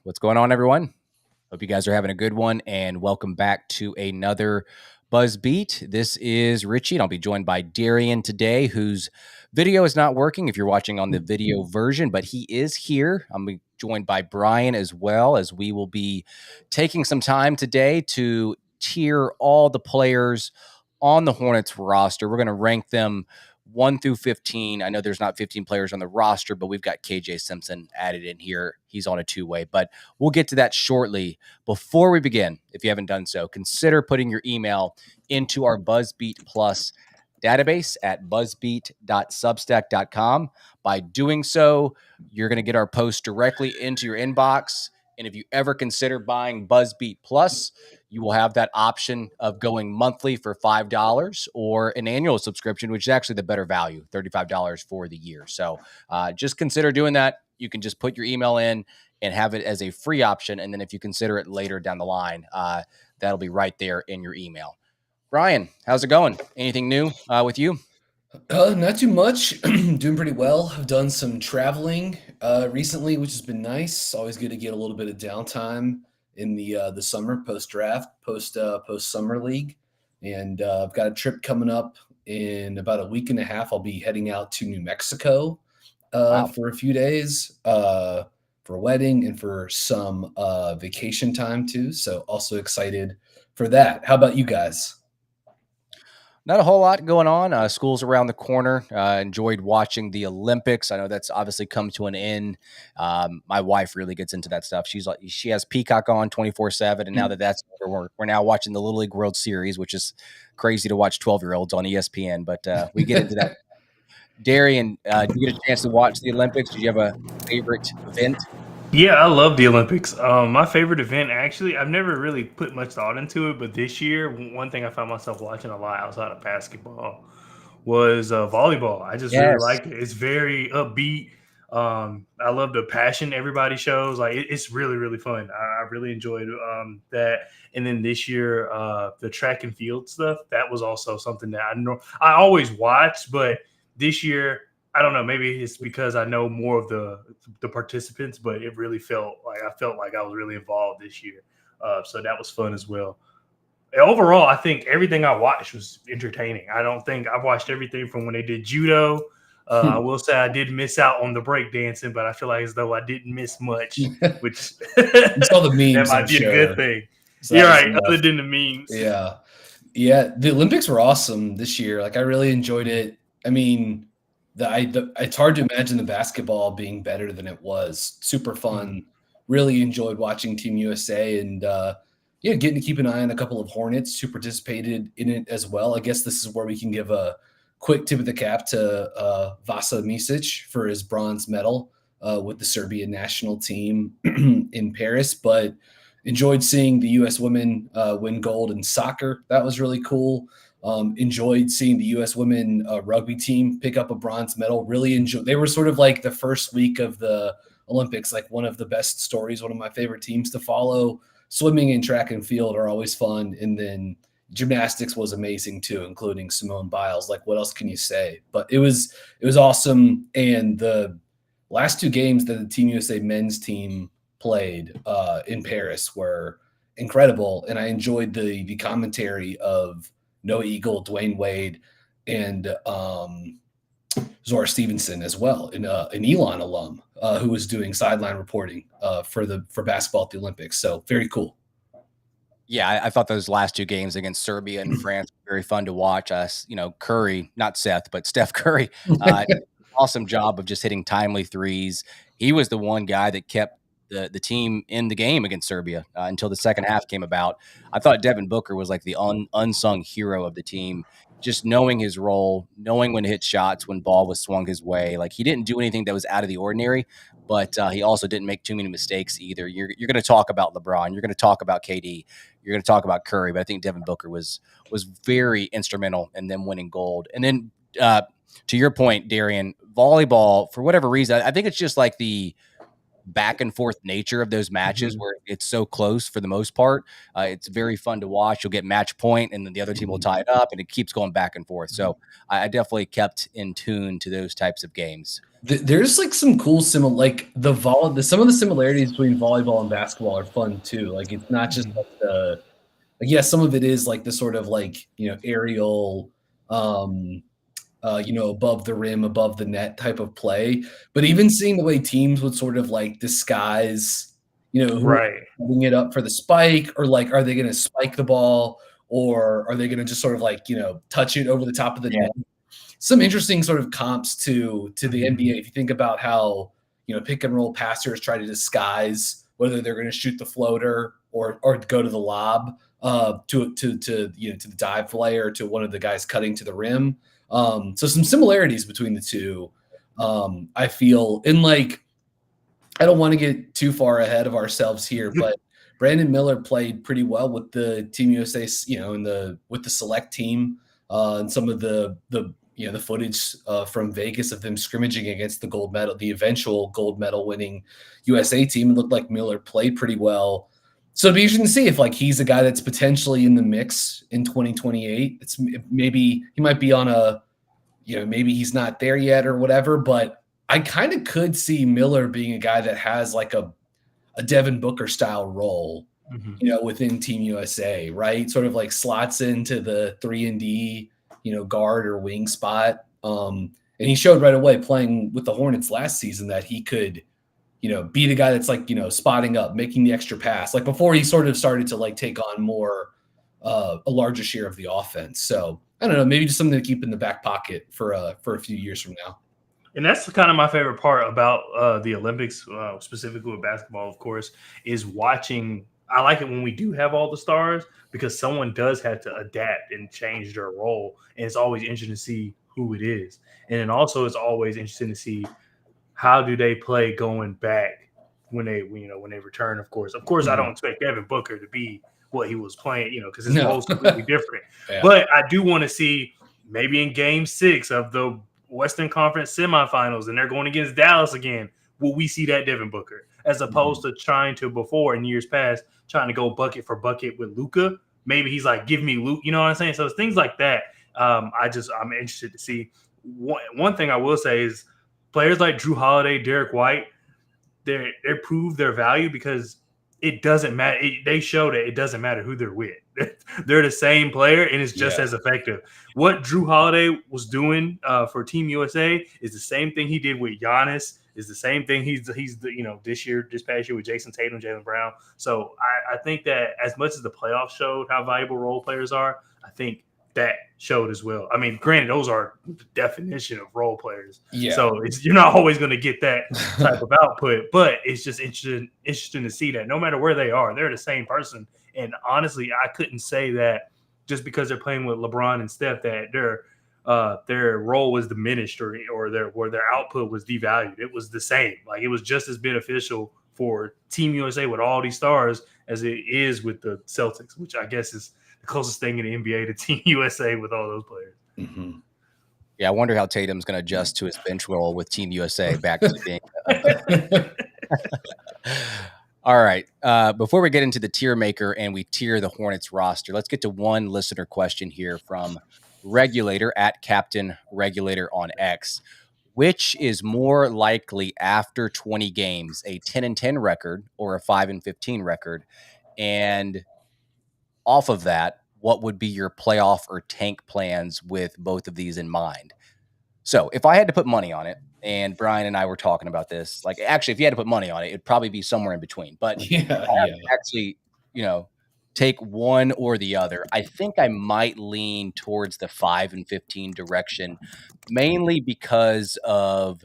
What's going on, everyone? Hope you guys are having a good one, and welcome back to another Buzz Beat. This is Richie, and I'll be joined by Darian today, whose video is not working if you're watching on the video version, but he is here. I'm joined by Brian as well, as we will be taking some time today to tier all the players on the Hornets roster. We're going to rank them 1 through 15. I know there's not 15 players on the roster, but we've got KJ Simpson added in here. He's on a two-way, but we'll get to that shortly. Before we begin, if you haven't done so, consider putting your email into our BuzzBeat Plus database at buzzbeat.substack.com. By doing so, you're going to get our post directly into your inbox. And if you ever consider buying BuzzBeat Plus, you will have that option of going monthly for $5 or an annual subscription, which is actually the better value, $35 for the year. So just consider doing that. You can just put your email in and have it as a free option. And then if you consider it later down the line, that'll be right there in your email. Brian, how's it going? Anything new with you? Not too much. Doing pretty well. I've done some traveling recently, which has been nice. Always good to get a little bit of downtime in the summer post draft, post summer league, and I've got a trip coming up in about a week and a half. I'll be heading out to New Mexico Wow. for a few days for a wedding and for some vacation time too. So also excited for that. How about you guys? Not a whole lot going on. School's around the corner. Enjoyed watching the Olympics. I know that's obviously come to an end. My wife really gets into that stuff. She has Peacock on 24/7, and now that that's over, we're now watching the Little League World Series, which is crazy to watch 12-year-olds on ESPN. But we get into that. Darian, did you get a chance to watch the Olympics? Did you have a favorite event? Yeah, I love the Olympics. My favorite event, actually, I've never really put much thought into it, but this year, one thing I found myself watching a lot outside of basketball was volleyball. I just really Yes. like it. It's very upbeat. I love the passion everybody shows. Like it's really, really fun. I really enjoyed that. And then this year, the track and field stuff, that was also something that I know I always watch, but this year I don't know. Maybe it's because I know more of the participants, but it really felt like I was really involved this year. So that was fun as well. Overall, I think everything I watched was entertaining. I don't think I've watched everything from when they did judo. I will say I did miss out on the break dancing, but I feel like as though I didn't miss much, which You saw the that memes, I'm might be a good sure. thing. So that You're was right. Other enough. than the memes, Yeah. Yeah, the Olympics were awesome this year. Like I really enjoyed it. I mean, it's hard to imagine the basketball being better than it was. Super fun. Really enjoyed watching Team USA and yeah, getting to keep an eye on a couple of Hornets who participated in it as well. I guess this is where we can give a quick tip of the cap to Vasa Misic for his bronze medal with the Serbian national team in Paris. But enjoyed seeing the U.S. women win gold in soccer. That was really cool. Enjoyed seeing the U.S. women rugby team pick up a bronze medal. Really enjoyed. They were sort of like the first week of the Olympics, like one of the best stories, one of my favorite teams to follow. Swimming and track and field are always fun, and then gymnastics was amazing too, including Simone Biles. Like, what else can you say? But it was awesome, and the last two games that the Team USA men's team played in Paris were incredible, and I enjoyed the commentary of Noah Eagle, Dwayne Wade, and Zora Stevenson as well, an Elon alum who was doing sideline reporting for basketball at the Olympics. So very cool. Yeah, I thought those last two games against Serbia and France were very fun to watch. Us, Curry, not Seth, but Steph Curry, awesome job of just hitting timely threes. He was the one guy that kept the team in the game against Serbia until the second half came about. I thought Devin Booker was like the unsung hero of the team, just knowing his role, knowing when to hit shots when ball was swung his way. Like he didn't do anything that was out of the ordinary, but he also didn't make too many mistakes either. You're going to talk about LeBron, you're going to talk about KD, you're going to talk about Curry, but I think Devin Booker was very instrumental in them winning gold. And then to your point, Darian, volleyball for whatever reason, I think it's just like the back and forth nature of those matches Mhm. where it's so close for the most part. It's very fun to watch. You'll get match point, and then the other team will Mhm. tie it up, and it keeps going back and forth. Mhm. So I definitely kept in tune to those types of games. There's like some cool some of the similarities between volleyball and basketball are fun too. Like it's not just some of it is like the sort of like, aerial, above the rim, above the net type of play. But even seeing the way teams would sort of like disguise, who Right. putting it up for the spike, or like, are they going to spike the ball, or are they going to just sort of like, touch it over the top of the net? Some interesting sort of comps to the NBA. If you think about how, pick and roll passers try to disguise whether they're going to shoot the floater or go to the lob, to the dive player, to one of the guys cutting to the rim. So some similarities between the two. I feel, in like, I don't want to get too far ahead of ourselves here, but Brandon Miller played pretty well with the Team USA, with the select team, and some of the footage from Vegas of them scrimmaging against the eventual gold medal winning USA team. It looked like Miller played pretty well. So it'd be interesting to see if like he's a guy that's potentially in the mix in 2028. Maybe he might be on maybe he's not there yet or whatever, but I kind of could see Miller being a guy that has like a Devin Booker style role, within Team USA, right? Sort of like slots into the 3-and-D, guard or wing spot. And he showed right away playing with the Hornets last season that he could, be the guy that's like, spotting up, making the extra pass, like before he sort of started to like take on more, a larger share of the offense. So I don't know, maybe just something to keep in the back pocket for a few years from now. And that's kind of my favorite part about the Olympics, specifically with basketball, of course, is watching. I like it when we do have all the stars because someone does have to adapt and change their role. And it's always interesting to see who it is. And then also it's always interesting to see how do they play going back when they return, of course. Of course, I don't expect Devin Booker to be what he was playing, because his role's completely different. Yeah. But I do want to see maybe in game 6 of the Western Conference semifinals, and they're going against Dallas again, will we see that Devin Booker, as opposed to trying to before in years past trying to go bucket for bucket with Luka? Maybe he's like, give me Luke, you know what I'm saying? So it's things like that. I'm interested to see. One thing I will say is players like Drew Holiday, Derek White, they prove their value because it doesn't matter. They show that it doesn't matter who they're with. They're the same player, and it's just as effective. What Drew Holiday was doing for Team USA is the same thing he did with Giannis. Is the same thing he's this past year with Jason Tatum, Jaylen Brown. So I think that as much as the playoffs showed how valuable role players are, I think that showed as well. I mean, granted, those are the definition of role players. Yeah. So you're not always going to get that type of output, but it's just interesting to see that no matter where they are, they're the same person. And honestly, I couldn't say that just because they're playing with LeBron and Steph that their role was diminished or their output was devalued. It was the same. Like it was just as beneficial for Team USA with all these stars as it is with the Celtics, which I guess is the closest thing in the NBA to Team USA with all those players. Mm-hmm. Yeah, I wonder how Tatum's going to adjust to his bench role with Team USA back to being. All right. Before we get into the tier maker and we tier the Hornets roster, let's get to one listener question here from Regulator at Captain Regulator on X. Which is more likely after 20 games, a 10-10 record or a 5-15 record? And off of that, what would be your playoff or tank plans with both of these in mind? So if I had to put money on it, and Brian and I were talking about this, like actually, if you had to put money on it, it'd probably be somewhere in between. But actually, take one or the other. I think I might lean towards the 5-15 direction, mainly because of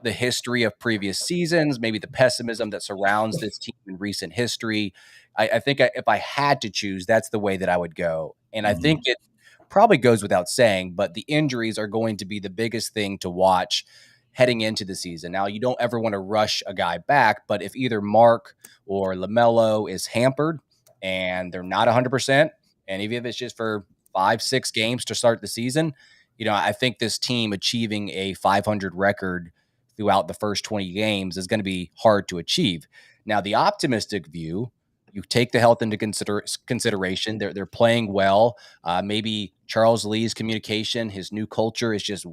the history of previous seasons, maybe the pessimism that surrounds this team in recent history. I think if I had to choose, that's the way that I would go. And I think it probably goes without saying, but the injuries are going to be the biggest thing to watch heading into the season. Now, you don't ever want to rush a guy back, but if either Mark or Lamelo is hampered and they're not 100%, and even if it's just for 5-6 games to start the season, I think this team achieving a 500 record throughout the first 20 games is going to be hard to achieve. Now, the optimistic view, you take the health into consideration. They're playing well. Maybe Charles Lee's communication, his new culture is just,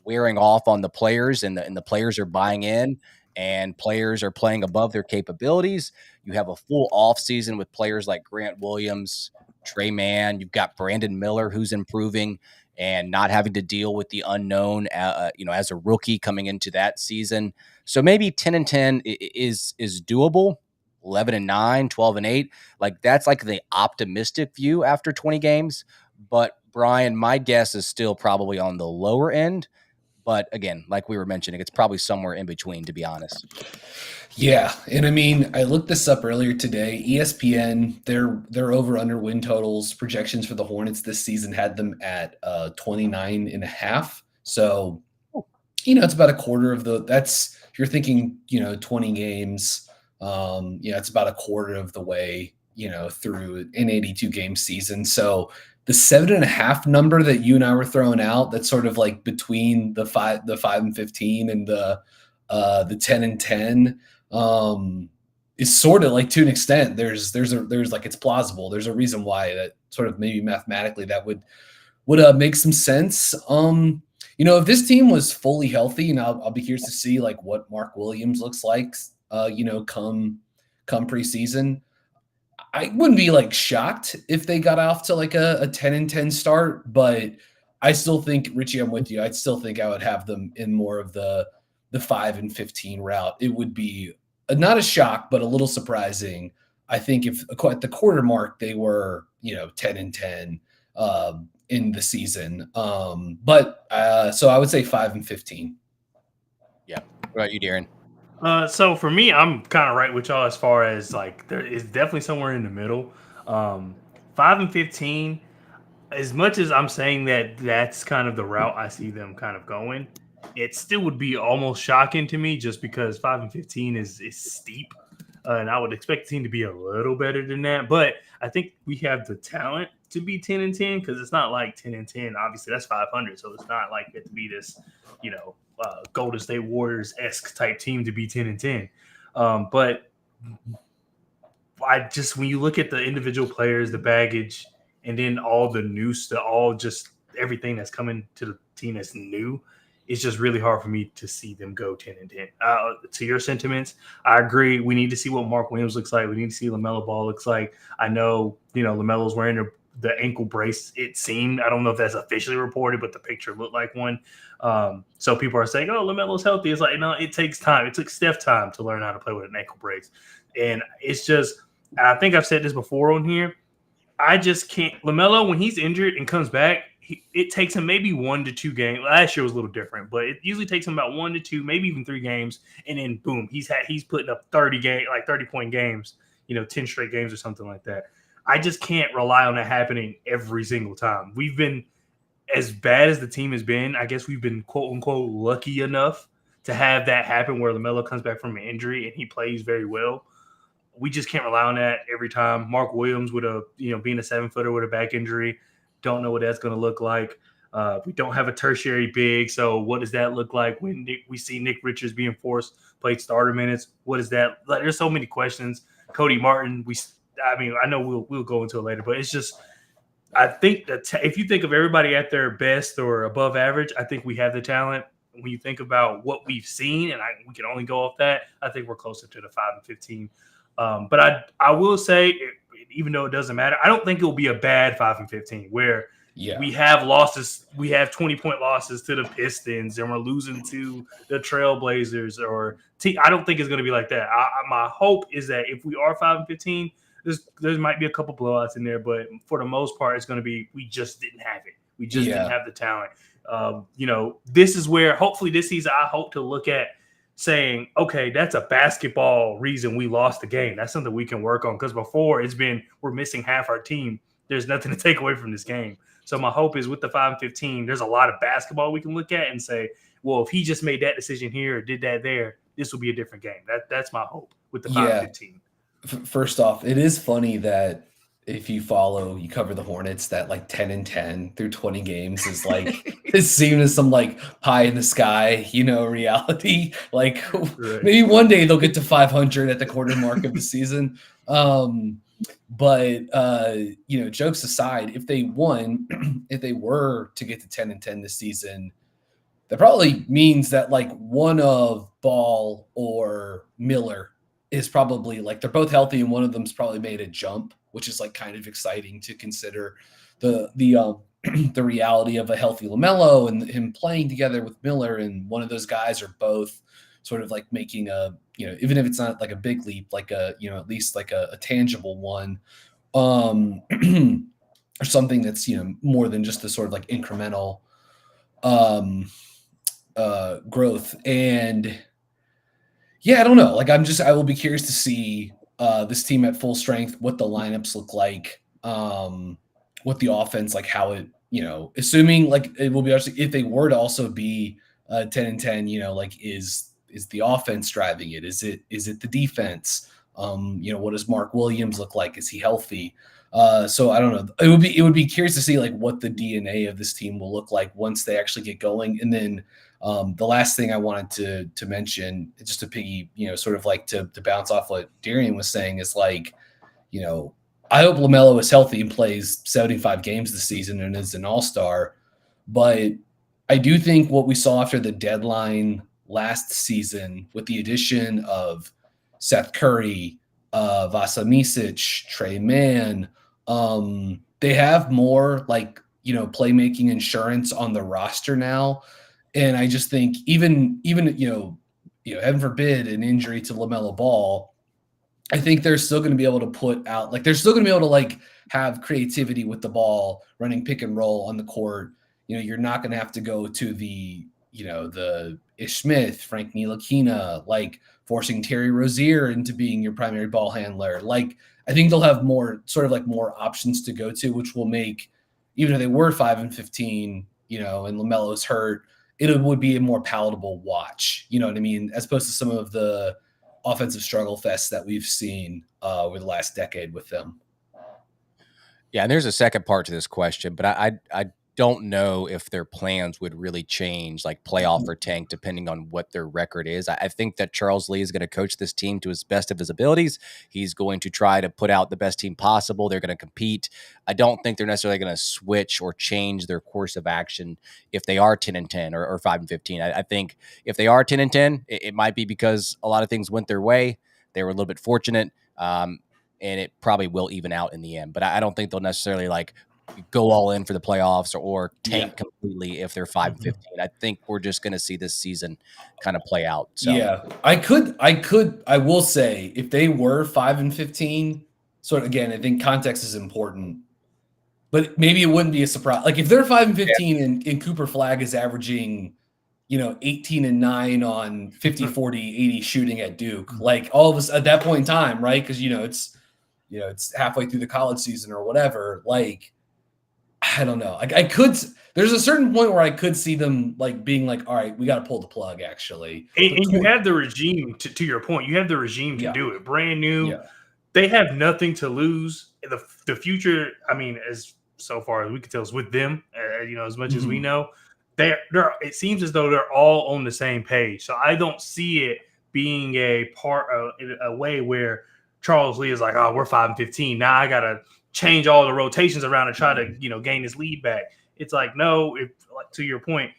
wearing off on the players, and the players are buying in, and players are playing above their capabilities. You have a full off season with players like Grant Williams, Trey Mann. You've got Brandon Miller, who's improving and not having to deal with the unknown, as a rookie coming into that season. So maybe 10-10 is doable. 11-9, 12-8, like that's like the optimistic view after 20 games. But Brian, my guess is still probably on the lower end. But again, like we were mentioning, it's probably somewhere in between, to be honest. Yeah, and I mean, I looked this up earlier today. ESPN, their over under win totals projections for the Hornets this season had them at 29.5. So, it's about a quarter of that's if you're thinking, 20 games. It's about a quarter of the way, through an 82 game season. So the 7.5 number that you and I were throwing out, that's sort of like between the 5-15 and the 10-10, is sort of like, to an extent, there's like, it's plausible. There's a reason why that sort of maybe mathematically that would make some sense. If this team was fully healthy, and I'll be curious to see like what Mark Williams looks like, come preseason. I wouldn't be like shocked if they got off to like a 10-10 start, but I still think, Richie, I'm with you. I still think I would have them in more of the 5-15 route. It would be not a shock, but a little surprising. I think if at the quarter mark they were, 10-10 in the season. So I would say 5-15. Yeah. What about you, Darian? So for me, I'm kind of right with y'all as far as like there is definitely somewhere in the middle. 5-15, as much as I'm saying that that's kind of the route I see them kind of going, it still would be almost shocking to me just because 5-15 is steep. And I would expect the team to be a little better than that. But I think we have the talent to be 10-10 because it's not like 10-10. Obviously, that's 500. So it's not like it to be this, Golden State Warriors-esque type team to be 10-10. But when you look at the individual players, the baggage, and then all the new stuff, all just everything that's coming to the team that's new, it's just really hard for me to see them go 10-10. To your sentiments, I agree. We need to see what Mark Williams looks like. We need to see Lamelo Ball looks like. I know, Lamelo's wearing the ankle brace, it seemed. I don't know if that's officially reported, but the picture looked like one. So people are saying, oh, Lamelo's healthy. It's like, no, it takes time. It took Steph time to learn how to play with an ankle brace. And it's just, I think I've said this before on here, I just can't. Lamelo, when he's injured and comes back, it takes him maybe 1 to 2 games. Last year was a little different, but it usually takes him about 1 to 2, maybe even 3 games, and then boom, he's putting up 30-point games, 10 straight games or something like that. I just can't rely on that happening every single time. We've been, as bad as the team has been, I guess we've been quote unquote lucky enough to have that happen where LaMelo comes back from an injury and he plays very well. We just can't rely on that every time. Mark Williams with being a 7-footer with a back injury, don't know what that's going to look like. We don't have a tertiary big, so what does that look like when we see Nick Richards being forced to play starter minutes? What is that? Like, there's so many questions. Cody Martin, I know we'll go into it later, but it's just, I think that if you think of everybody at their best or above average, I think we have the talent. When you think about what we've seen, and we can only go off that, I think we're closer to the 5-15. But I will say, even though it doesn't matter, I don't think it will be a bad 5-15 where we have losses. We have 20-point losses to the Pistons, and we're losing to the Trailblazers. I don't think it's going to be like that. My hope is that if we are 5-15, there might be a couple blowouts in there, but for the most part, it's going to be we just didn't have it. We just didn't have the talent. This is where hopefully this season I hope to look at saying, okay, that's a basketball reason we lost the game. That's something we can work on, because before it's been we're missing half our team. There's nothing to take away from this game. So my hope is with the 5-15, there's a lot of basketball we can look at and say, well, if he just made that decision here or did that there, this will be a different game. That's my hope with the 5-15. First off, it is funny that if you cover the Hornets, that like 10-10 through 20 games is like it's seen as some like pie in the sky, reality. Like maybe one day they'll get to 500 at the quarter mark of the season. But jokes aside, if they were to get to 10-10 this season, that probably means that like one of Ball or Miller is probably like they're both healthy and one of them's probably made a jump, which is like kind of exciting to consider the the reality of a healthy LaMelo and him playing together with Miller, and one of those guys are both sort of like making a, even if it's not like a big leap, like a, at least like a tangible one, or something that's, more than just the sort of like incremental growth. And yeah, I don't know. Like I will be curious to see this team at full strength, what the lineups look like, what the offense, like how it, assuming like it will be actually, if they were to also be 10-10, like is the offense driving it? Is it the defense? What does Mark Williams look like? Is he healthy? So I don't know. It would be curious to see like what the DNA of this team will look like once they actually get going. And then the last thing I wanted to mention, just to piggy, sort of like to bounce off what Darian was saying, is like, I hope LaMelo is healthy and plays 75 games this season and is an all-star. But I do think what we saw after the deadline last season with the addition of Seth Curry, Vasa Misic, Trey Mann, they have more like, playmaking insurance on the roster now. And I just think even heaven forbid an injury to LaMelo Ball, I think they're still going to be able to put out, like they're still going to be able to like have creativity with the ball, running pick and roll on the court. You're not going to have to go to the Ish Smith, Frank Ntilikina, like forcing Terry Rozier into being your primary ball handler. Like I think they'll have more sort of like more options to go to, which will make, even if they were 5-15, and LaMelo's hurt, it would be a more palatable watch. You know what I mean? As opposed to some of the offensive struggle fests that we've seen over the last decade with them. Yeah, and there's a second part to this question, but I don't know if their plans would really change, like playoff or tank, depending on what their record is. I think that Charles Lee is going to coach this team to his best of his abilities. He's going to try to put out the best team possible. They're going to compete. I don't think they're necessarily going to switch or change their course of action if they are 10-10 or 5-15. I think if they are 10-10, it might be because a lot of things went their way. They were a little bit fortunate, and it probably will even out in the end. But I don't think they'll necessarily like go all in for the playoffs or tank completely if they're 5-15. I think we're just going to see this season kind of play out. So yeah, I will say if they were 5-15, sort of, again, I think context is important, but maybe it wouldn't be a surprise. Like if they're 5-15 and Cooper Flag is averaging, 18-9 on 50, 40, 80 shooting at Duke, like all of us at that point in time, right? Because, it's halfway through the college season or whatever. Like, I don't know. Like there's a certain point where I could see them like being like, all right, we got to pull the plug actually. And you have the regime to your point, you have the regime to do it. Brand new. Yeah. They have nothing to lose. The future, I mean, as so far as we can tell, is with them, as much as we know, they're it seems as though they're all on the same page. So I don't see it being a part of a way where Charles Lee is like, oh, we're 5-15. Now I got to change all the rotations around and try to, gain his lead back. It's like, no, if like to your point,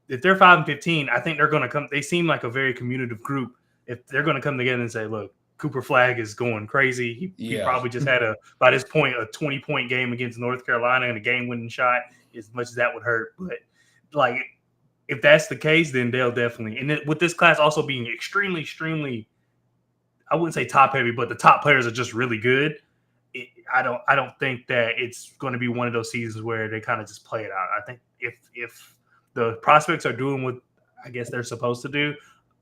if they're 5-15, I think they're going to come. They seem like a very communicative group. If they're going to come together and say, look, Cooper Flag is going crazy. He probably just had by this point, a 20-point game against North Carolina and a game-winning shot, as much as that would hurt. But like, if that's the case, then they'll definitely, and with this class also being extremely, extremely, I wouldn't say top heavy, but the top players are just really good. I don't think that it's going to be one of those seasons where they kind of just play it out. I think if the prospects are doing what I guess they're supposed to do,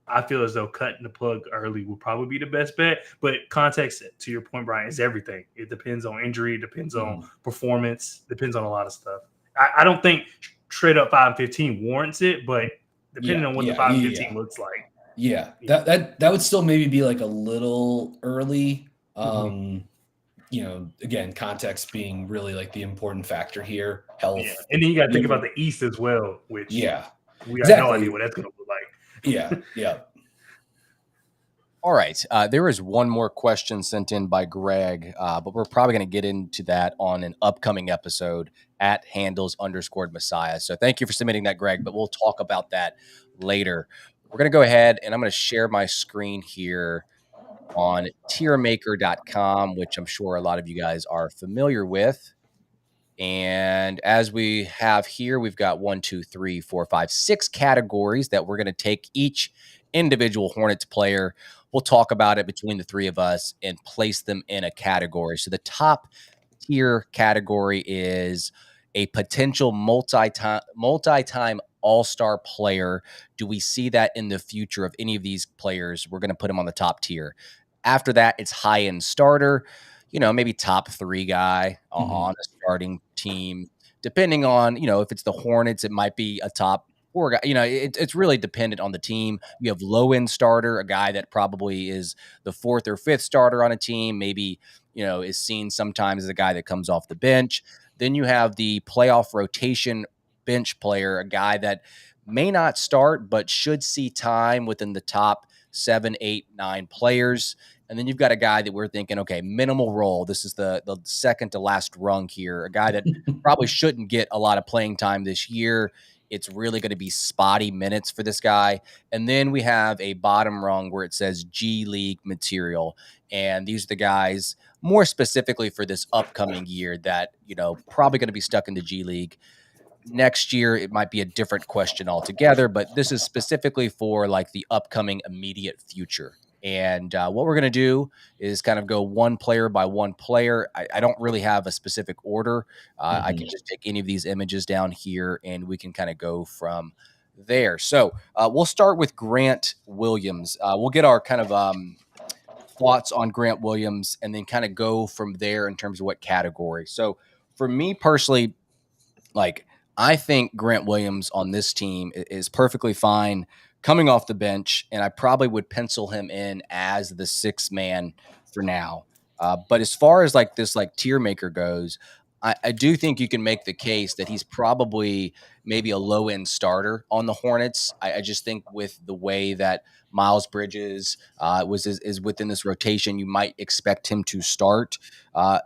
I feel as though cutting the plug early will probably be the best bet. But context, to your point, Brian, is everything. It depends on injury, it depends on performance, depends on a lot of stuff. I don't think straight up 5-15 warrants it, but depending on what the 5-15 looks like. Yeah, that would still maybe be like a little early. Again, context being really like the important factor here. Health, and then you got to think about the East as well, which we have no idea what that's going to look like. Yeah. All right. There is one more question sent in by Greg, but we're probably going to get into that on an upcoming episode at handles_Messiah. So thank you for submitting that, Greg, but we'll talk about that later. We're going to go ahead and I'm going to share my screen here on tiermaker.com, which I'm sure a lot of you guys are familiar with. And as we have here, we've got 1, 2, 3, 4, 5, 6 categories that we're going to take each individual Hornets player. We'll talk about it between the three of us and place them in a category. So the top tier category is a potential multi-time all-star player. Do we see that in the future of any of these players? We're going to put them on the top tier. After that, it's high-end starter, maybe top 3 guy on a starting team. Depending on, if it's the Hornets, it might be a top 4 guy. It's really dependent on the team. You have low-end starter, a guy that probably is the 4th or 5th starter on a team, maybe, is seen sometimes as a guy that comes off the bench. Then you have the playoff rotation bench player, a guy that may not start, but should see time within the top 7, 8, 9 players. And then you've got a guy that we're thinking, okay, minimal role. This is the second to last rung here, a guy that probably shouldn't get a lot of playing time this year. It's really going to be spotty minutes for this guy. And then we have a bottom rung where it says G League material. And these are the guys more specifically for this upcoming year that, probably going to be stuck in the G League. Next year, it might be a different question altogether, but this is specifically for like the upcoming immediate future. And what we're going to do is kind of go one player by one player. I don't really have a specific order. I can just take any of these images down here and we can kind of go from there. So we'll start with Grant Williams. We'll get our kind of thoughts on Grant Williams and then kind of go from there in terms of what category. So for me personally, I think Grant Williams on this team is perfectly fine coming off the bench, and I probably would pencil him in as the 6th man for now. But as far as this tier maker goes, I do think you can make the case that he's probably maybe a low end starter on the Hornets. I just think with the way that Miles Bridges is within this rotation, you might expect him to start.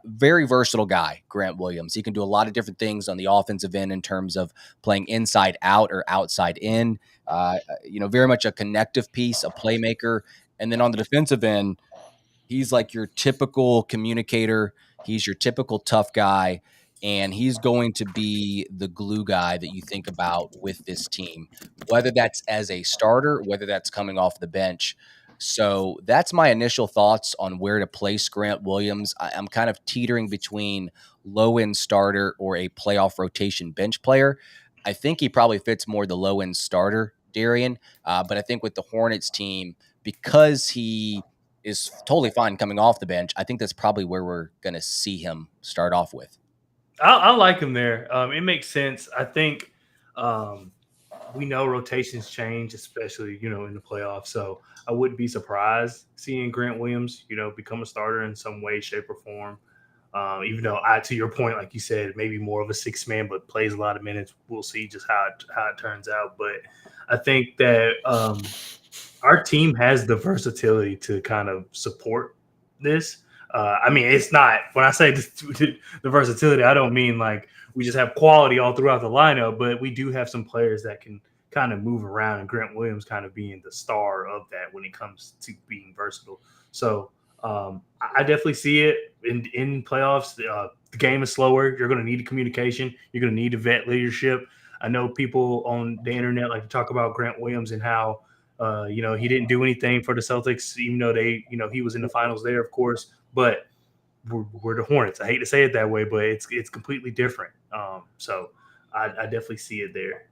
Very versatile guy, Grant Williams. He can do a lot of different things on the offensive end in terms of playing inside out or outside in. Very much a connective piece, a playmaker. And then on the defensive end, he's like your typical communicator. He's your typical tough guy, and he's going to be the glue guy that you think about with this team, whether that's as a starter, whether that's coming off the bench. So that's my initial thoughts on where to place Grant Williams. I'm kind of teetering between low-end starter or a playoff rotation bench player. I think he probably fits more the low-end starter, Darian. But I think with the Hornets team, because he is totally fine coming off the bench, I think that's probably where we're going to see him start off with. I like him there. It makes sense. I think we know rotations change, especially, in the playoffs. So I wouldn't be surprised seeing Grant Williams, become a starter in some way, shape, or form. Even though to your point, like you said, maybe more of a 6th man, but plays a lot of minutes. We'll see just how it turns out. But I think that our team has the versatility to kind of support this. It's not, when I say the versatility, I don't mean like we just have quality all throughout the lineup, but we do have some players that can kind of move around, and Grant Williams kind of being the star of that when it comes to being versatile. So I definitely see it in playoffs. The game is slower. You're going to need communication. You're going to need to vet leadership. I know people on the internet like to talk about Grant Williams and how, he didn't do anything for the Celtics, even though he was in the finals there, of course. But we're the Hornets. I hate to say it that way, but it's completely different. So I definitely see it there.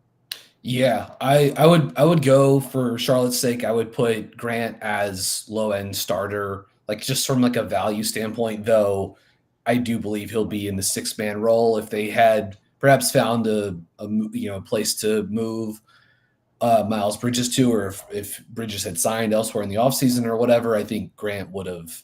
Yeah, I would go, for Charlotte's sake, I would put Grant as low end starter, just from a value standpoint. Though I do believe he'll be in the 6th man role if they had perhaps found a place to move Miles Bridges to, or if Bridges had signed elsewhere in the offseason or whatever. I think Grant would have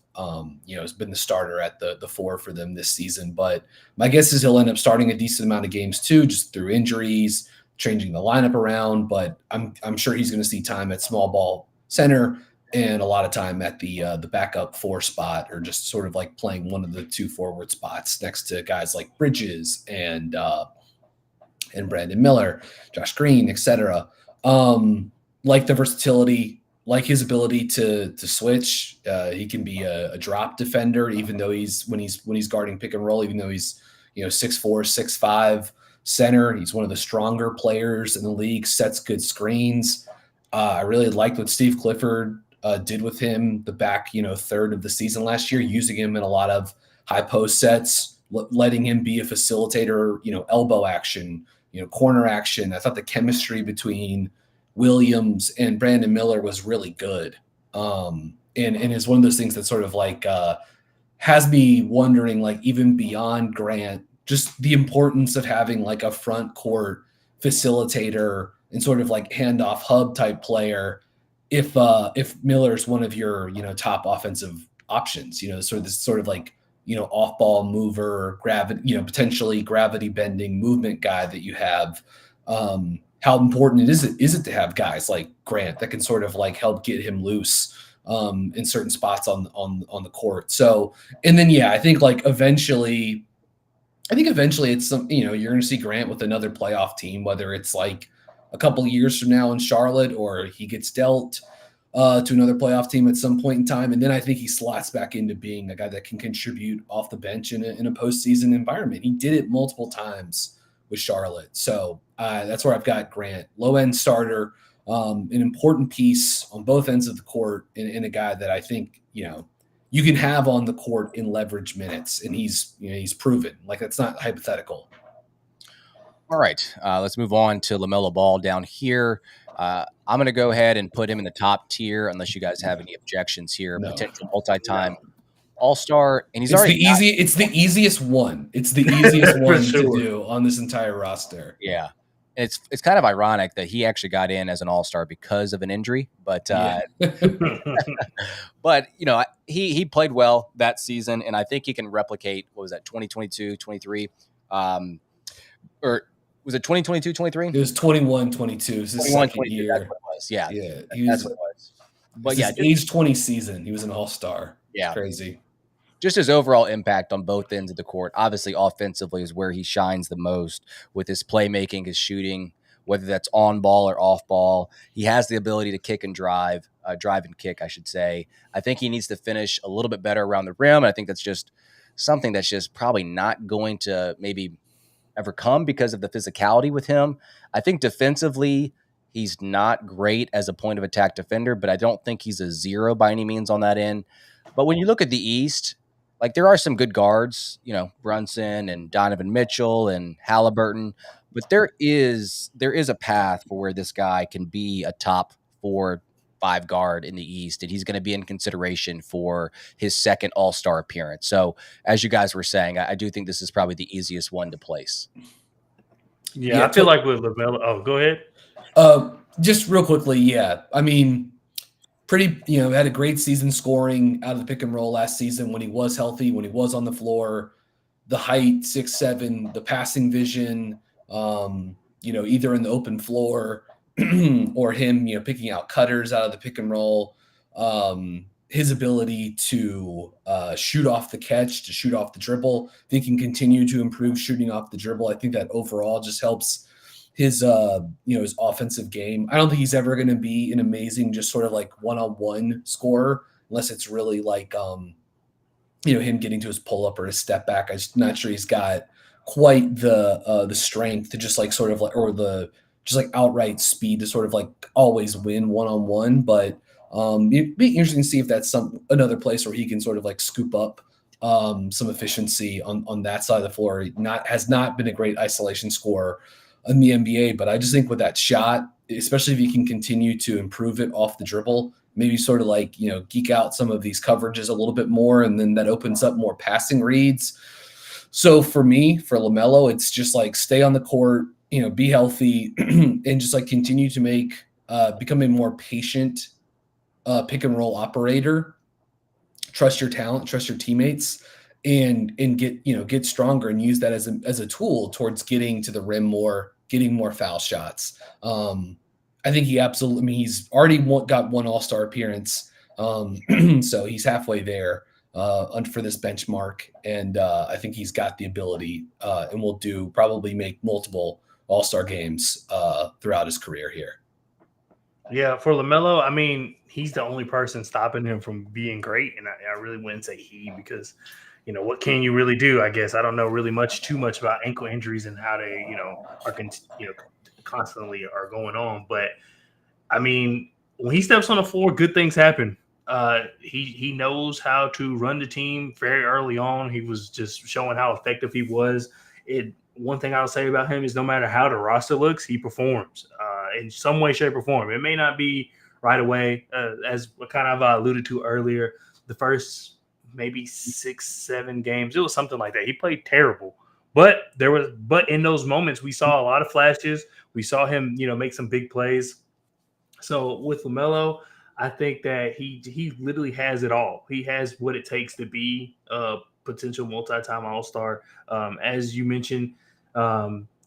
been the starter at the 4 for them this season. But my guess is he'll end up starting a decent amount of games too, just through injuries, changing the lineup around. But I'm sure he's going to see time at small ball center. and a lot of time at the backup 4 spot, or just sort of like playing one of the 2 forward spots next to guys like Bridges and Brandon Miller, Josh Green, etc. Like the versatility, like his ability to switch. He can be a drop defender, even though when he's guarding pick and roll, even though he's 6'4", 6'5" center. He's one of the stronger players in the league. Sets good screens. I really liked what Steve Clifford did with him the back third of the season last year, using him in a lot of high post sets, letting him be a facilitator. Elbow action, corner action. I thought the chemistry between Williams and Brandon Miller was really good. And is one of those things that sort of like has me wondering, like, even beyond Grant, just the importance of having like a front court facilitator and sort of like handoff hub type player. If Miller's one of your top offensive options, sort of like off ball mover, gravity, potentially gravity bending movement guy that you have. How important is it to have guys like Grant that can sort of like help get him loose in certain spots on the court. So, and then I think eventually it's some you're going to see Grant with another playoff team, whether it's like a couple years from now in Charlotte, or he gets dealt to another playoff team at some point in time. And then I think he slots back into being a guy that can contribute off the bench in a postseason environment. He did it multiple times with Charlotte. So that's where I've got Grant, low end starter, an important piece on both ends of the court, and a guy that I think, you can have on the court in leverage minutes. And he's proven, like, that's not hypothetical. All right, let's move on to Lamelo Ball down here. I'm going to go ahead and put him in the top tier, unless you guys have any objections here. No. Potential multi-time All-Star, and it's the easiest one. It's the easiest one to do on this entire roster. Yeah. It's kind of ironic that he actually got in as an All-Star because of an injury, but but he played well that season, and I think he can replicate, what was that, 2022, 23, or was it 2022, 23? It was 21, 22. It was his second year. That's what it was. Yeah. That's what it was. But age 20 season, he was an All-Star. Yeah. Crazy. Just his overall impact on both ends of the court. Obviously, offensively is where he shines the most with his playmaking, his shooting, whether that's on ball or off ball. He has the ability to kick and drive and kick, I should say. I think he needs to finish a little bit better around the rim. And I think that's just something that's just probably not going to maybe ever come because of the physicality with him. I think defensively, he's not great as a point of attack defender, but I don't think he's a zero by any means on that end. But when you look at the East, like, there are some good guards, Brunson and Donovan Mitchell and Halliburton, but there is a path for where this guy can be a top 4-5 guard in the East, and he's going to be in consideration for his second All-Star appearance. So, as you guys were saying, I do think this is probably the easiest one to place. Yeah, I feel like with LaMelo. Oh, go ahead. Just real quickly, I mean, had a great season scoring out of the pick and roll last season when he was healthy, when he was on the floor. The height, 6'7", the passing vision, either in the open floor or him, picking out cutters out of the pick and roll. His ability to shoot off the catch, to shoot off the dribble. I think he can continue to improve shooting off the dribble. I think that overall just helps his his offensive game. I don't think he's ever going to be an amazing, just sort of like one-on-one scorer, unless it's really like him getting to his pull-up or his step back. I'm just not sure he's got quite the strength to just like sort of like, or the just like outright speed to sort of like always win one-on-one. But it'd be interesting to see if that's another place where he can sort of like scoop up some efficiency on that side of the floor. Has not been a great isolation scorer in the NBA, but I just think with that shot, especially if you can continue to improve it off the dribble, maybe sort of like, geek out some of these coverages a little bit more, and then that opens up more passing reads. So for me, for LaMelo, it's just like stay on the court, be healthy, and just like continue to become a more patient pick and roll operator. Trust your talent, trust your teammates, and get stronger and use that as a tool towards getting to the rim more, getting more foul shots. I think he absolutely, he's already got one All-Star appearance. So he's halfway there for this benchmark, and I think he's got the ability and will probably make multiple All-Star games throughout his career here. Yeah, for LaMelo, I mean, he's the only person stopping him from being great, and I really wouldn't say he because, what can you really do? I guess I don't know really too much about ankle injuries and how they, are constantly are going on. But I mean, when he steps on the floor, good things happen. He knows how to run the team very early on. He was just showing how effective he was. One thing I'll say about him is no matter how the roster looks, he performs in some way, shape, or form. It may not be right away, as kind of alluded to earlier. The first maybe 6-7 games, it was something like that. He played terrible, but in those moments, we saw a lot of flashes. We saw him, make some big plays. So with LaMelo, I think that he literally has it all. He has what it takes to be a potential multi-time All-Star. As you mentioned,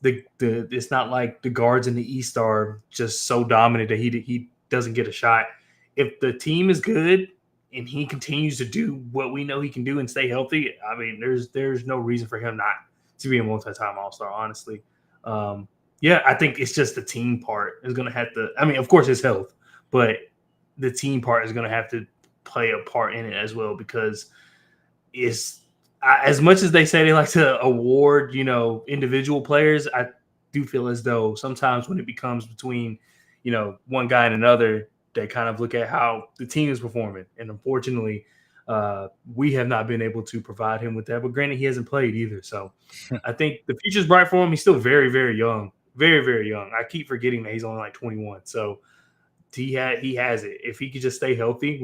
it's not like the guards in the East are just so dominant that he doesn't get a shot. If the team is good and he continues to do what we know he can do and stay healthy, I mean, there's no reason for him not to be a multi-time All-Star, honestly. I think it's just the team part is going to have to – I mean, of course, his health, but the team part is going to have to play a part in it as well because it's – as much as they say they like to award, individual players, I do feel as though sometimes when it becomes between, one guy and another, they kind of look at how the team is performing. And unfortunately, we have not been able to provide him with that. But granted, he hasn't played either. So I think the future's bright for him. He's still very, very young. Very, very young. I keep forgetting that he's only like 21. So he has it. If he could just stay healthy,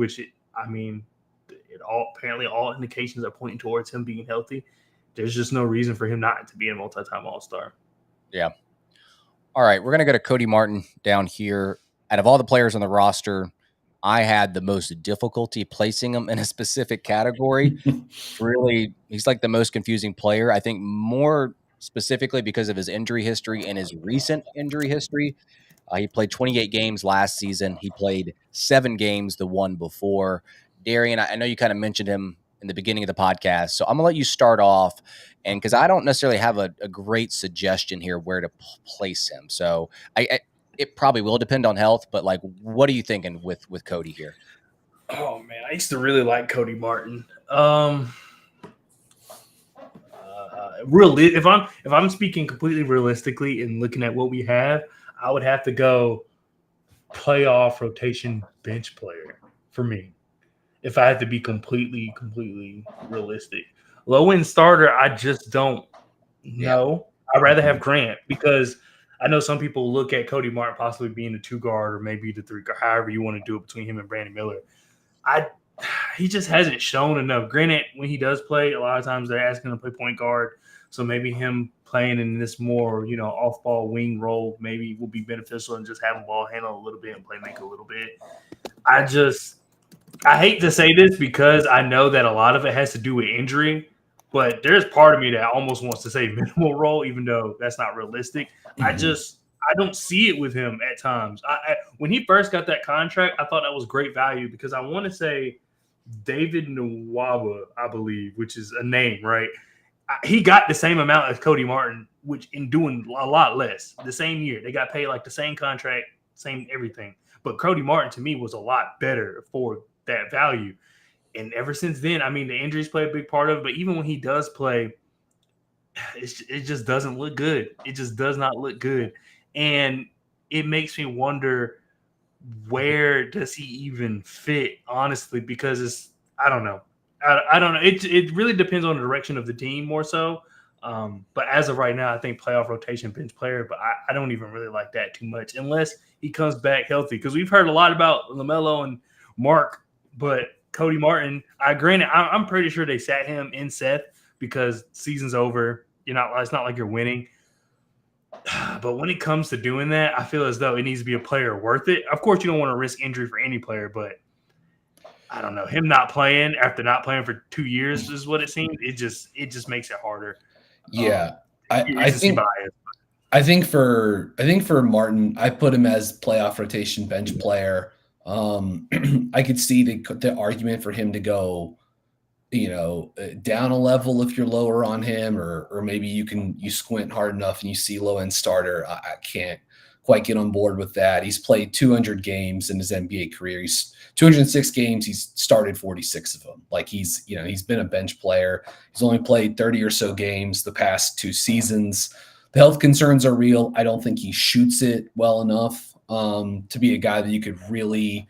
apparently all indications are pointing towards him being healthy. There's just no reason for him not to be a multi-time All-Star. Yeah. All right, we're going to go to Cody Martin down here. Out of all the players on the roster, I had the most difficulty placing him in a specific category. Really, he's like the most confusing player. I think more specifically because of his injury history and his recent injury history. He played 28 games last season. He played 7 games the one before. Darian, I know you kind of mentioned him in the beginning of the podcast, so I'm going to let you start off, and because I don't necessarily have a great suggestion here where to place him. So it probably will depend on health, but like, what are you thinking with Cody here? Oh man, I used to really like Cody Martin. Really, if I'm speaking completely realistically and looking at what we have, I would have to go playoff rotation bench player for me. If I had to be completely realistic, low end starter, I just don't know. I'd rather have Grant because I know some people look at Cody Martin possibly being the 2 guard or maybe the 3 guard, however you want to do it between him and Brandon Miller. He just hasn't shown enough. Granted, when he does play, a lot of times they're asking him to play point guard. So maybe him playing in this more, off-ball wing role maybe will be beneficial and just having ball handle a little bit and play make a little bit. I hate to say this because I know that a lot of it has to do with injury, but there's part of me that almost wants to say minimal role, even though that's not realistic. Mm-hmm. I don't see it with him at times. When he first got that contract, I thought that was great value because I want to say David Nwaba, I believe, which is a name, right? He got the same amount as Cody Martin, which in doing a lot less the same year. They got paid like the same contract, same everything. But Cody Martin, to me, was a lot better for that value. And ever since then, I mean, the injuries play a big part of it. But even when he does play, it just doesn't look good. It just does not look good. And it makes me wonder, where does he even fit, honestly? Because I don't know. I don't know. It really depends on the direction of the team more so. But as of right now, I think playoff rotation bench player, but I don't even really like that too much unless he comes back healthy. Because we've heard a lot about LaMelo and Mark, but Cody Martin, I'm pretty sure they sat him in Seth because season's over. It's not like you're winning. But when it comes to doing that, I feel as though it needs to be a player worth it. Of course, you don't want to risk injury for any player, but I don't know. Him not playing after not playing for 2 years is what it seems. It just makes it harder. Yeah, I think for Martin, I put him as playoff rotation bench player. I could see the argument for him to go, down a level if you're lower on him, or maybe you squint hard enough and you see low end starter. I can't quite get on board with that. He's played 200 games in his NBA career. He's 206 games. He's started 46 of them. Like he's been a bench player. He's only played 30 or so games the past 2 seasons. The health concerns are real. I don't think he shoots it well enough to be a guy that you could really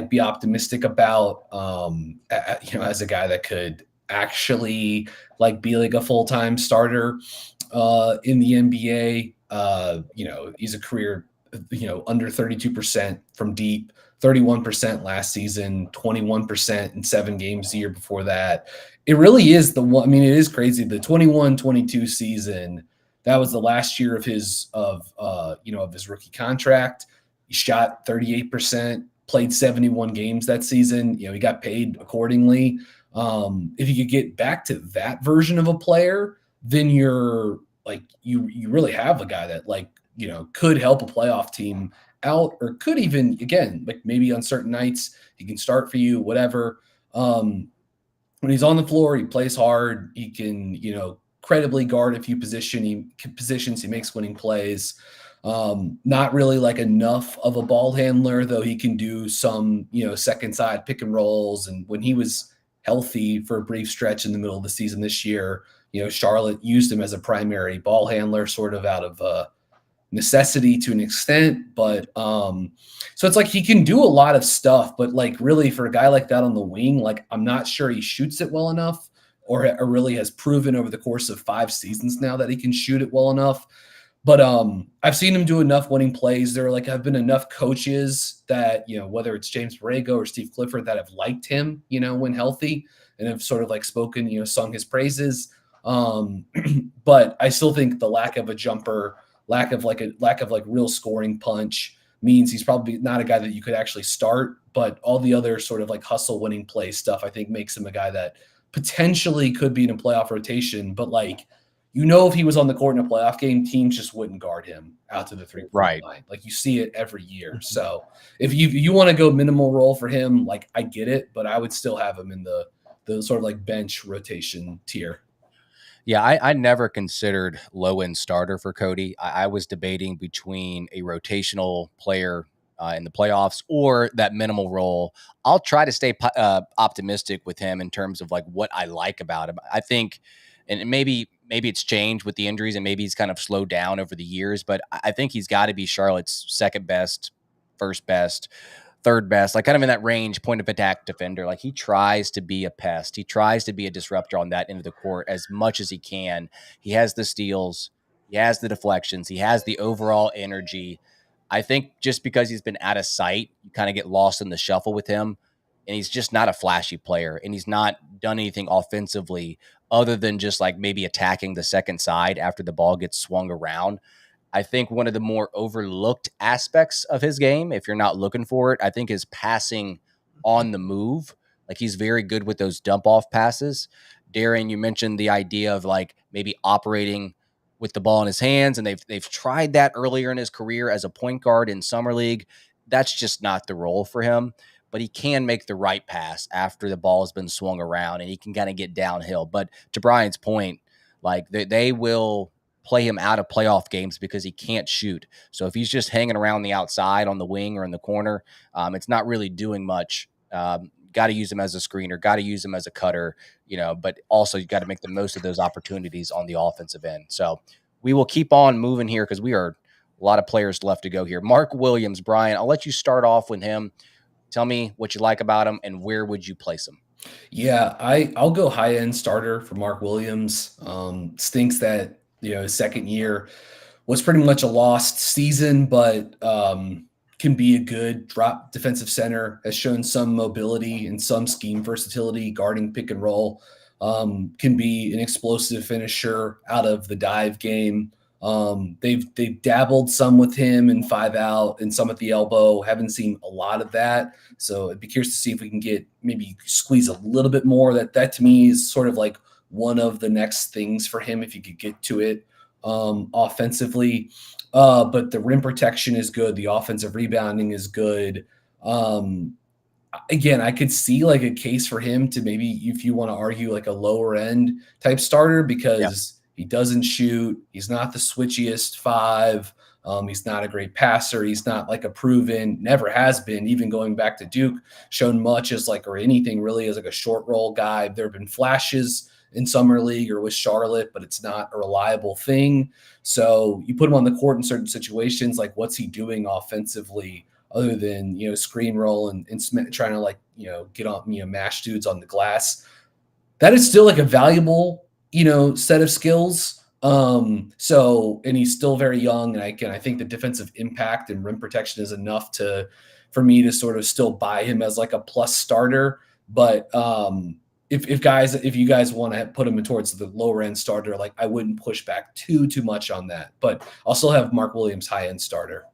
be optimistic about, as a guy that could actually be like a full-time starter in the NBA. He's a career, under 32% from deep, 31% last season, 21% in 7 games the year before that. It really is the one. I mean, it is crazy. The 21-22 season, that was the last year of his rookie contract. He shot 38%, played 71 games that season. He got paid accordingly. If you could get back to that version of a player, then you're you really have a guy that could help a playoff team out, or could even, again, maybe on certain nights he can start for you, whatever. When he's on the floor, he plays hard. He can, credibly guard a few positions. He makes winning plays. Not really enough of a ball handler, though he can do some, second side pick and rolls. And when he was healthy for a brief stretch in the middle of the season this year, Charlotte used him as a primary ball handler, sort of out of necessity to an extent. But so it's he can do a lot of stuff, but really for a guy like that on the wing, I'm not sure he shoots it well enough, or really has proven over the course of 5 seasons now that he can shoot it well enough. But I've seen him do enough winning plays. There have been enough coaches that, whether it's James Borrego or Steve Clifford, that have liked him, when healthy, and have sort of spoken, sung his praises. But I still think the lack of a jumper, lack of real scoring punch means he's probably not a guy that you could actually start. But all the other sort of hustle winning play stuff, I think, makes him a guy that potentially could be in a playoff rotation. But if he was on the court in a playoff game, teams just wouldn't guard him out to the 3-point line. You see it every year. So if you want to go minimal role for him, I get it, but I would still have him in the sort of bench rotation tier. Yeah, I never considered low-end starter for Cody. I was debating between a rotational player in the playoffs or that minimal role. I'll try to stay optimistic with him in terms of what I like about him. I think, and maybe it's changed with the injuries, and maybe he's kind of slowed down over the years, but I think he's got to be Charlotte's second best, first best, third best, kind of in that range, point of attack defender. He tries to be a pest. He tries to be a disruptor on that end of the court as much as he can. He has the steals. He has the deflections. He has the overall energy. I think just because he's been out of sight, you kind of get lost in the shuffle with him. And he's just not a flashy player. And he's not done anything offensively other than just maybe attacking the second side after the ball gets swung around. I think one of the more overlooked aspects of his game, if you're not looking for it, I think is passing on the move. He's very good with those dump off passes. Darian, you mentioned the idea of maybe operating with the ball in his hands, and they've tried that earlier in his career as a point guard in summer league. That's just not the role for him, but he can make the right pass after the ball has been swung around, and he can kind of get downhill. But to Brian's point, they will play him out of playoff games because he can't shoot. So if he's just hanging around the outside on the wing or in the corner, it's not really doing much. Got to use him as a screener, got to use him as a cutter, but also you got to make the most of those opportunities on the offensive end. So we will keep on moving here because we are a lot of players left to go here. Mark Williams, Brian, I'll let you start off with him. Tell me what you like about him and where would you place him? Yeah, I'll go high-end starter for Mark Williams. Stinks that, his second year was pretty much a lost season, but can be a good drop defensive center, has shown some mobility and some scheme versatility, guarding pick and roll, can be an explosive finisher out of the dive game. They've dabbled some with him in 5-out and some at the elbow. Haven't seen a lot of that. So I'd be curious to see if we can maybe squeeze a little bit more. That to me is sort of one of the next things for him, if you could get to it offensively. But the rim protection is good. The offensive rebounding is good. Um, Again, I could see like a case for him to maybe, if you want to argue, like a lower end type starter, Yeah. because he doesn't shoot. He's not the switchiest five. He's not a great passer. He's not like a proven, never has been, even going back to Duke, shown much as like, or anything really as like a short roll guy. There have been flashes in summer league or with Charlotte, but it's not a reliable thing. So you put him on the court in certain situations, like what's he doing offensively other than, screen roll and trying to, like, get on, mash dudes on the glass? That is still like a valuable, set of skills. And he's still very young. And I think the defensive impact and rim protection is enough for me to sort of still buy him as like a plus starter. But if you guys want to put him towards the lower end starter, like, I wouldn't push back too much on that. But I'll still have Mark Williams high end starter.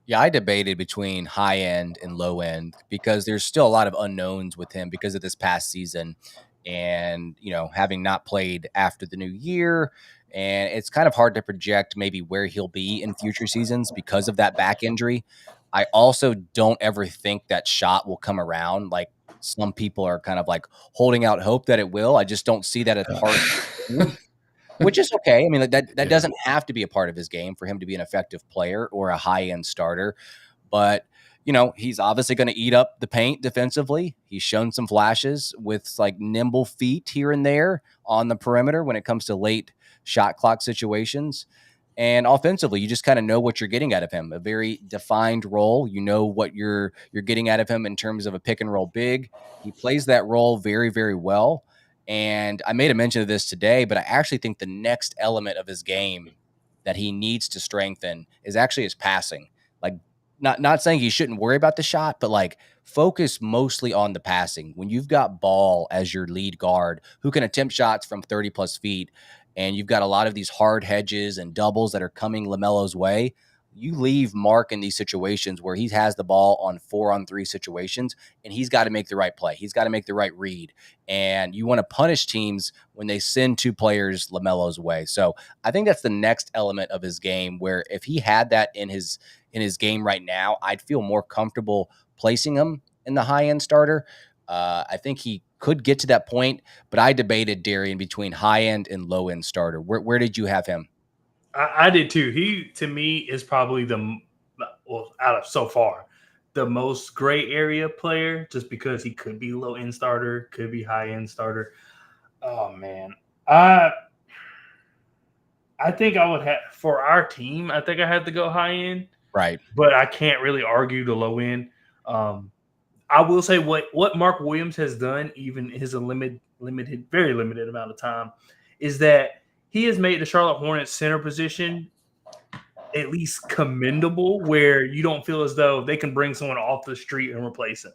Yeah, I debated between high end and low end because there's still a lot of unknowns with him because of this past season and, having not played after the new year. And it's kind of hard to project maybe where he'll be in future seasons because of that back injury. I also don't ever think that shot will come around. Like some people are kind of like holding out hope that it will. I just don't see that as part of his game, which is okay. I mean, that Yeah. doesn't have to be a part of his game for him to be an effective player or a high-end starter. But, he's obviously going to eat up the paint defensively. He's shown some flashes with like nimble feet here and there on the perimeter when it comes to late shot clock situations. And offensively, you just kind of know what you're getting out of him. A very defined role. You know what you're getting out of him in terms of a pick and roll big. He plays that role very, very well. And I made a mention of this today, but I actually think the next element of his game that he needs to strengthen is actually his passing. Like, not saying he shouldn't worry about the shot, but like focus mostly on the passing. When you've got Ball as your lead guard who can attempt shots from 30 plus feet, and you've got a lot of these hard hedges and doubles that are coming LaMelo's way, you leave Mark in these situations where he has the ball on 4-on-3 situations, and he's got to make the right play. He's got to make the right read. And you want to punish teams when they send two players LaMelo's way. So I think that's the next element of his game, where if he had that in his game right now, I'd feel more comfortable placing him in the high-end starter. I think he could get to that point, but I debated Darian between high-end and low-end starter. Where did you have him? I did too. He, to me, is probably out of so far, the most gray area player, just because he could be low end starter, could be high end starter. Oh man, I think I would have, for our team. I think I had to go high end, Right. but I can't really argue the low end. I will say what Mark Williams has done, even his very limited amount of time, is that he has made the Charlotte Hornets center position at least commendable, where you don't feel as though they can bring someone off the street and replace him.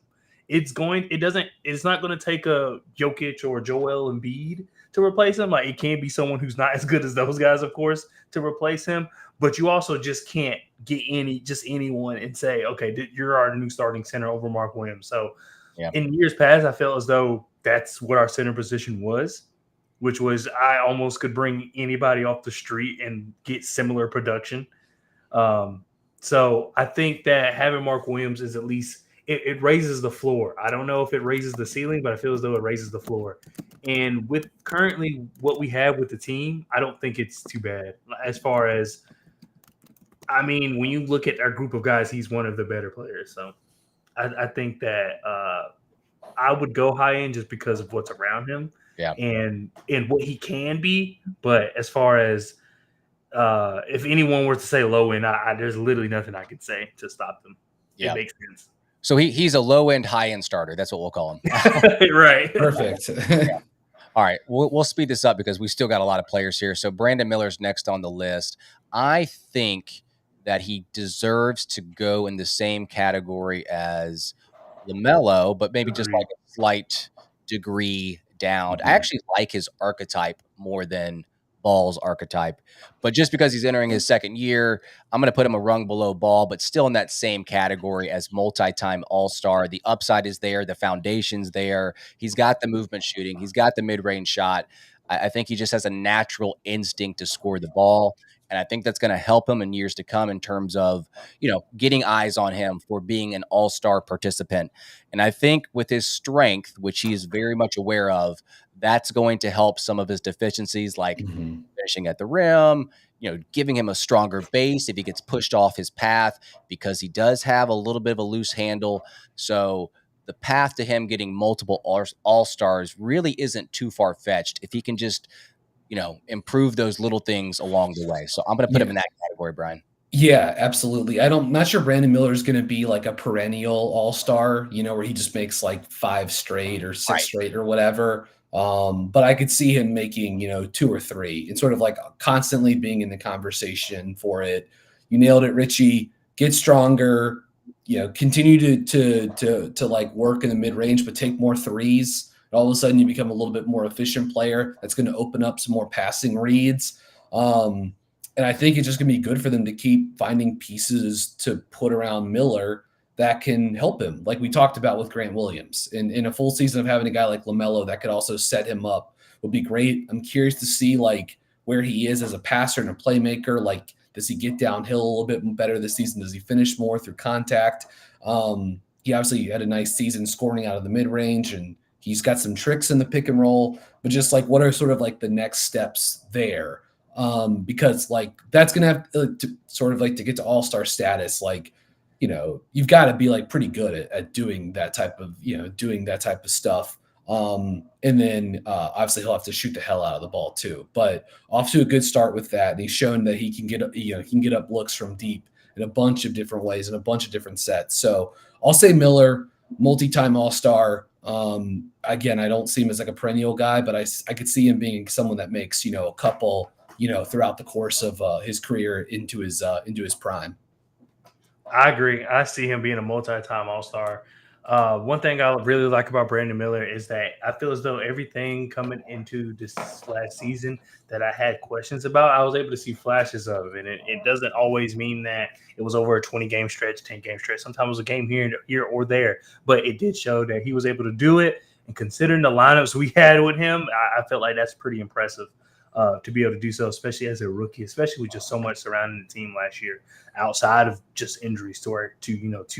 It's not going to take a Jokic or Joel Embiid to replace him. Like, it can't be someone who's not as good as those guys, of course, to replace him. But you also just can't get anyone and say, okay, you're our new starting center over Mark Williams. So in years past, I felt as though that's what our center position was, which was I almost could bring anybody off the street and get similar production. So I think that having Mark Williams is at least it raises the floor. I don't know if it raises the ceiling, but I feel as though it raises the floor. And with currently what we have with the team, I don't think it's too bad. As far as, I mean, when you look at our group of guys, he's one of the better players. So I think that I would go high end just because of what's around him, and what he can be. But as far as if anyone were to say low end, there's literally nothing I could say to stop them. It makes sense. So he's a low end, high end starter. That's what we'll call him. Right. Perfect. All right, we'll speed this up because we still got a lot of players here. So Brandon Miller's next on the list. I think that he deserves to go in the same category as LaMelo, but maybe just like a slight degree down. I actually like his archetype more than Ball's archetype, but just because he's entering his second year, I'm going to put him a rung below Ball, but still in that same category as multi-time all-star. The upside is there. The foundation's there. He's got the movement shooting. He's got the mid-range shot. I think he just has a natural instinct to score the ball. And I think that's going to help him in years to come in terms of, getting eyes on him for being an all-star participant. And I think with his strength, which he is very much aware of, that's going to help some of his deficiencies, like Mhm. finishing at the rim, giving him a stronger base if he gets pushed off his path, because he does have a little bit of a loose handle. So the path to him getting multiple all stars really isn't too far fetched if he can just, improve those little things along the way. So I'm going to put him Yeah. in that category, Brian. Yeah, absolutely. I'm not sure Brandon Miller is gonna be like a perennial all-star, where he just makes like 5 straight or 6 Right. straight or whatever. But I could see him making, 2 or 3 and sort of like constantly being in the conversation for it. You nailed it, Richie. Get stronger, continue to like work in the mid-range, but take more threes. All of a sudden you become a little bit more efficient player. That's gonna open up some more passing reads. And I think it's just going to be good for them to keep finding pieces to put around Miller that can help him, like we talked about with Grant Williams. In a full season of having a guy like Lamelo that could also set him up would be great. I'm curious to see like where he is as a passer and a playmaker. Like, does he get downhill a little bit better this season? Does he finish more through contact? He obviously had a nice season scoring out of the mid range, and he's got some tricks in the pick and roll. But just like, what are sort of like the next steps there? Because like that's gonna have to sort of like to get to all-star status, like you've got to be like pretty good at doing that type of stuff. And then obviously he'll have to shoot the hell out of the ball too. But off to a good start with that, and he's shown that he can get up looks from deep in a bunch of different ways in a bunch of different sets. So I'll say Miller, multi-time all-star. Again, I don't see him as like a perennial guy, but I could see him being someone that makes a couple throughout the course of his career into his prime. I agree. I see him being a multi-time All-Star. One thing I really like about Brandon Miller is that I feel as though everything coming into this last season that I had questions about, I was able to see flashes of. And it doesn't always mean that it was over a 20-game stretch, 10-game stretch. Sometimes it was a game here or there. But it did show that he was able to do it. And considering the lineups we had with him, I felt like that's pretty impressive. To be able to do so, especially as a rookie, especially with just so much surrounding the team last year, outside of just injuries to our two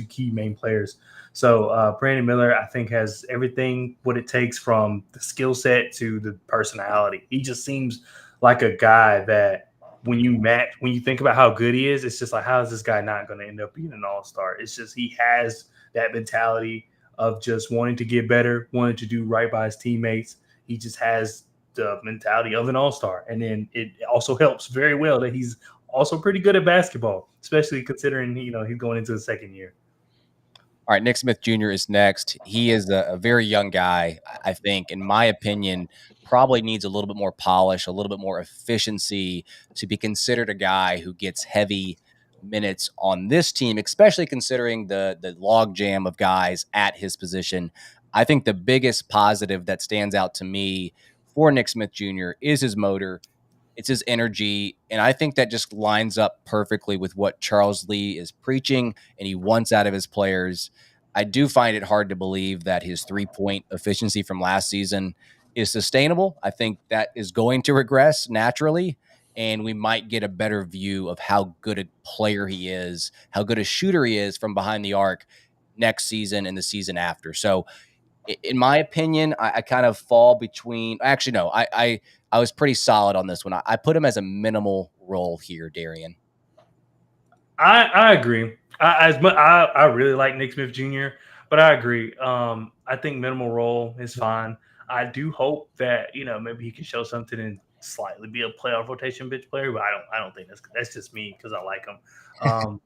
key main players. So Brandon Miller, I think, has everything what it takes from the skill set to the personality. He just seems like a guy that when you think about how good he is, it's just like, how is this guy not going to end up being an all-star? It's just he has that mentality of just wanting to get better, wanting to do right by his teammates. He just has the mentality of an all-star. And then it also helps very well that he's also pretty good at basketball, especially considering, he's going into the second year. All right, Nick Smith Jr. is next. He is a very young guy. I think, in my opinion, probably needs a little bit more polish, a little bit more efficiency to be considered a guy who gets heavy minutes on this team, especially considering the log jam of guys at his position. I think the biggest positive that stands out to me for Nick Smith Jr. is his motor. It's his energy. And I think that just lines up perfectly with what Charles Lee is preaching and he wants out of his players. I do find it hard to believe that his 3-point efficiency from last season is sustainable. I think that is going to regress naturally, and we might get a better view of how good a player he is, how good a shooter he is from behind the arc next season and the season after. So in my opinion, I kind of fall between. Actually, no, I was pretty solid on this one. I put him as a minimal role here, Darian. I agree. I really like Nick Smith Jr., but I agree. I think minimal role is fine. I do hope that maybe he can show something and slightly be a playoff rotation bench player, but I don't think that's just me because I like him.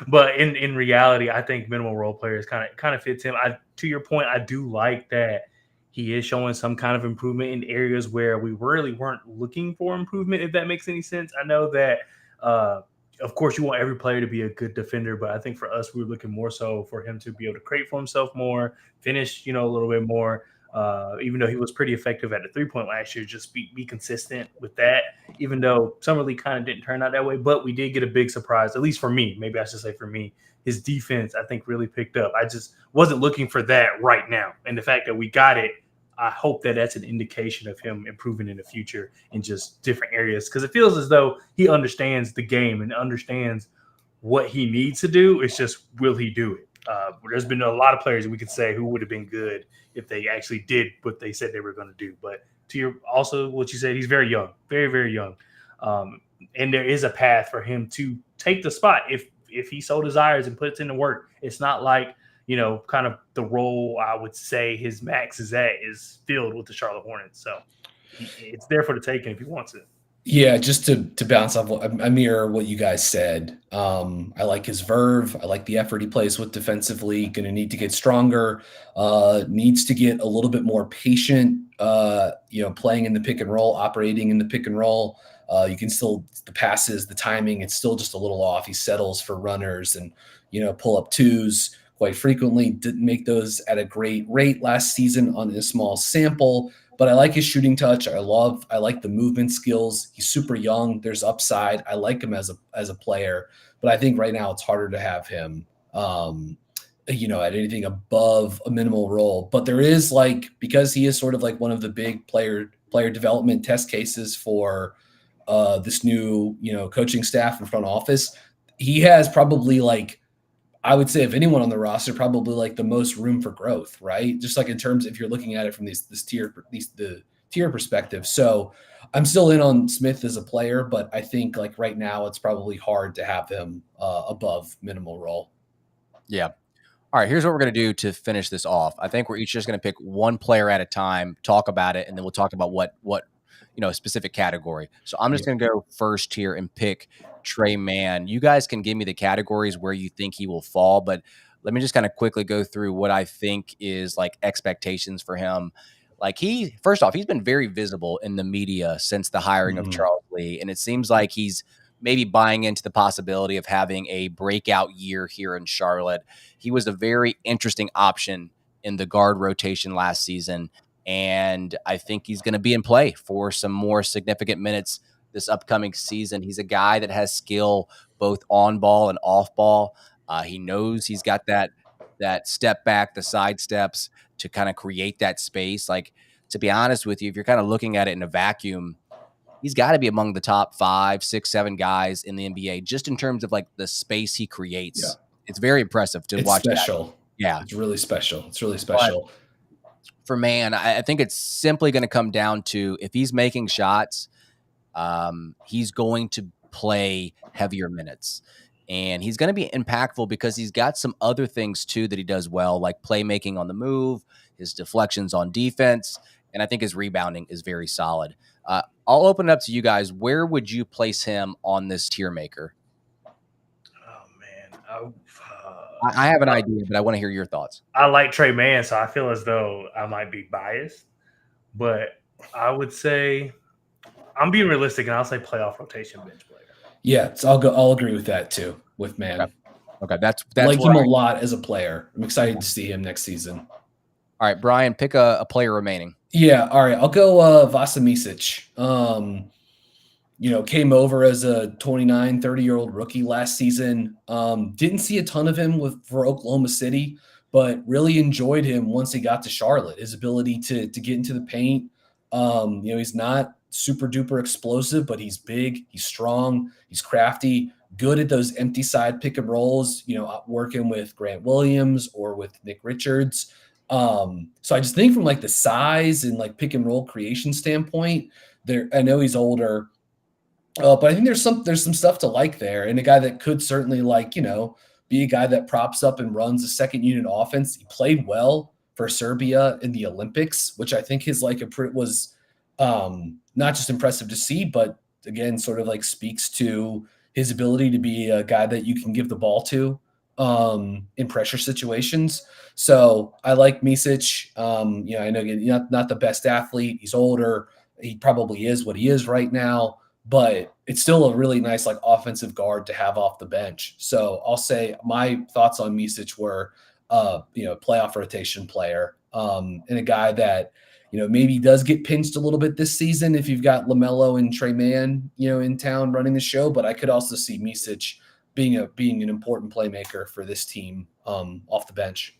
But in reality, I think minimal role players kind of fits him. To your point, I do like that he is showing some kind of improvement in areas where we really weren't looking for improvement, if that makes any sense. I know that of course you want every player to be a good defender, but I think for us, we were looking more so for him to be able to create for himself more, finish, a little bit more. Even though he was pretty effective at the 3-point last year, just be consistent with that, even though Summer League kind of didn't turn out that way. But we did get a big surprise, at least for me. Maybe I should say for me. His defense, I think, really picked up. I just wasn't looking for that right now. And the fact that we got it, I hope that that's an indication of him improving in the future in just different areas, because it feels as though he understands the game and understands what he needs to do. It's just, will he do it? There's been a lot of players we could say who would have been good if they actually did what they said they were going to do. But to your also what you said, he's very young, very, very young. And there is a path for him to take the spot if he so desires and puts in the work. It's not like, kind of the role I would say his max is at is filled with the Charlotte Hornets. So it's there for the taking if he wants it. Yeah, just to bounce off, I mirror what you guys said. I like his verve. I like the effort he plays with defensively. Going to need to get stronger. Needs to get a little bit more patient. Playing in the pick and roll, operating in the pick and roll. You can still, the passes, the timing, it's still just a little off. He settles for runners and pull up twos quite frequently. Didn't make those at a great rate last season on a small sample. But I like his shooting touch. I like the movement skills. He's super young. There's upside. I like him as a player. But I think right now it's harder to have him, at anything above a minimal role. But there is because he is sort of like one of the big player development test cases for this new, coaching staff and front office. He has probably I would say, of anyone on the roster, probably the most room for growth, right? Just in terms, if you're looking at it from the tier perspective. So I'm still in on Smith as a player, but I think right now it's probably hard to have him above minimal role. Yeah. All right. Here's what we're going to do to finish this off. I think we're each just going to pick one player at a time, talk about it, and then we'll talk about what a specific category. So I'm just going to go first here and pick Trey Mann. You guys can give me the categories where you think he will fall, but let me just kind of quickly go through what I think is expectations for him. First off, he's been very visible in the media since the hiring of Charles Lee, and it seems like he's maybe buying into the possibility of having a breakout year here in Charlotte. He was a very interesting option in the guard rotation last season, and I think he's going to be in play for some more significant minutes this upcoming season. He's a guy that has skill both on ball and off ball. He knows he's got that step back, the side steps to kind of create that space. To be honest with you, if you're kind of looking at it in a vacuum, he's got to be among the top 5, 6, 7 guys in the NBA, just in terms of the space he creates. Yeah. It's very impressive to watch. Special. That. Yeah. It's really special. But for Mann, I think it's simply going to come down to, if he's making shots, he's going to play heavier minutes, and he's going to be impactful because he's got some other things too that he does well, like playmaking on the move, his deflections on defense, and I think his rebounding is very solid. I'll open it up to you guys. Where would you place him on this tier maker? Oh man, I have an idea, but I want to hear your thoughts. I like Trey Mann, so I feel as though I might be biased, but I would say I'm being realistic, and I'll say playoff rotation bench player. Yeah, so I'll agree with that too with Mann. Okay, that's I like him a lot as a player. I'm excited to see him next season. All right, Brian, pick a player remaining. Yeah, all right. I'll go Vasa Micic. Came over as a 29, 30-year-old rookie last season. Didn't see a ton of him for Oklahoma City, but really enjoyed him once he got to Charlotte. His ability to get into the paint. He's not super duper explosive, but he's big, he's strong, he's crafty, good at those empty side pick and rolls, working with Grant Williams or with Nick Richards. So I just think from the size and pick and roll creation standpoint, I know he's older, but I think there's some stuff to like there, and a guy that could certainly be a guy that props up and runs a second unit offense. He played well for Serbia in the Olympics, which I think was not just impressive to see, but again, sort of speaks to his ability to be a guy that you can give the ball to in pressure situations. So I like Micic. I know he's not the best athlete. He's older. He probably is what he is right now, but it's still a really nice offensive guard to have off the bench. So I'll say my thoughts on Micic were, playoff rotation player, and a guy that, maybe does get pinched a little bit this season if you've got Lamelo and Trey Mann, in town running the show. But I could also see Micic being an important playmaker for this team off the bench.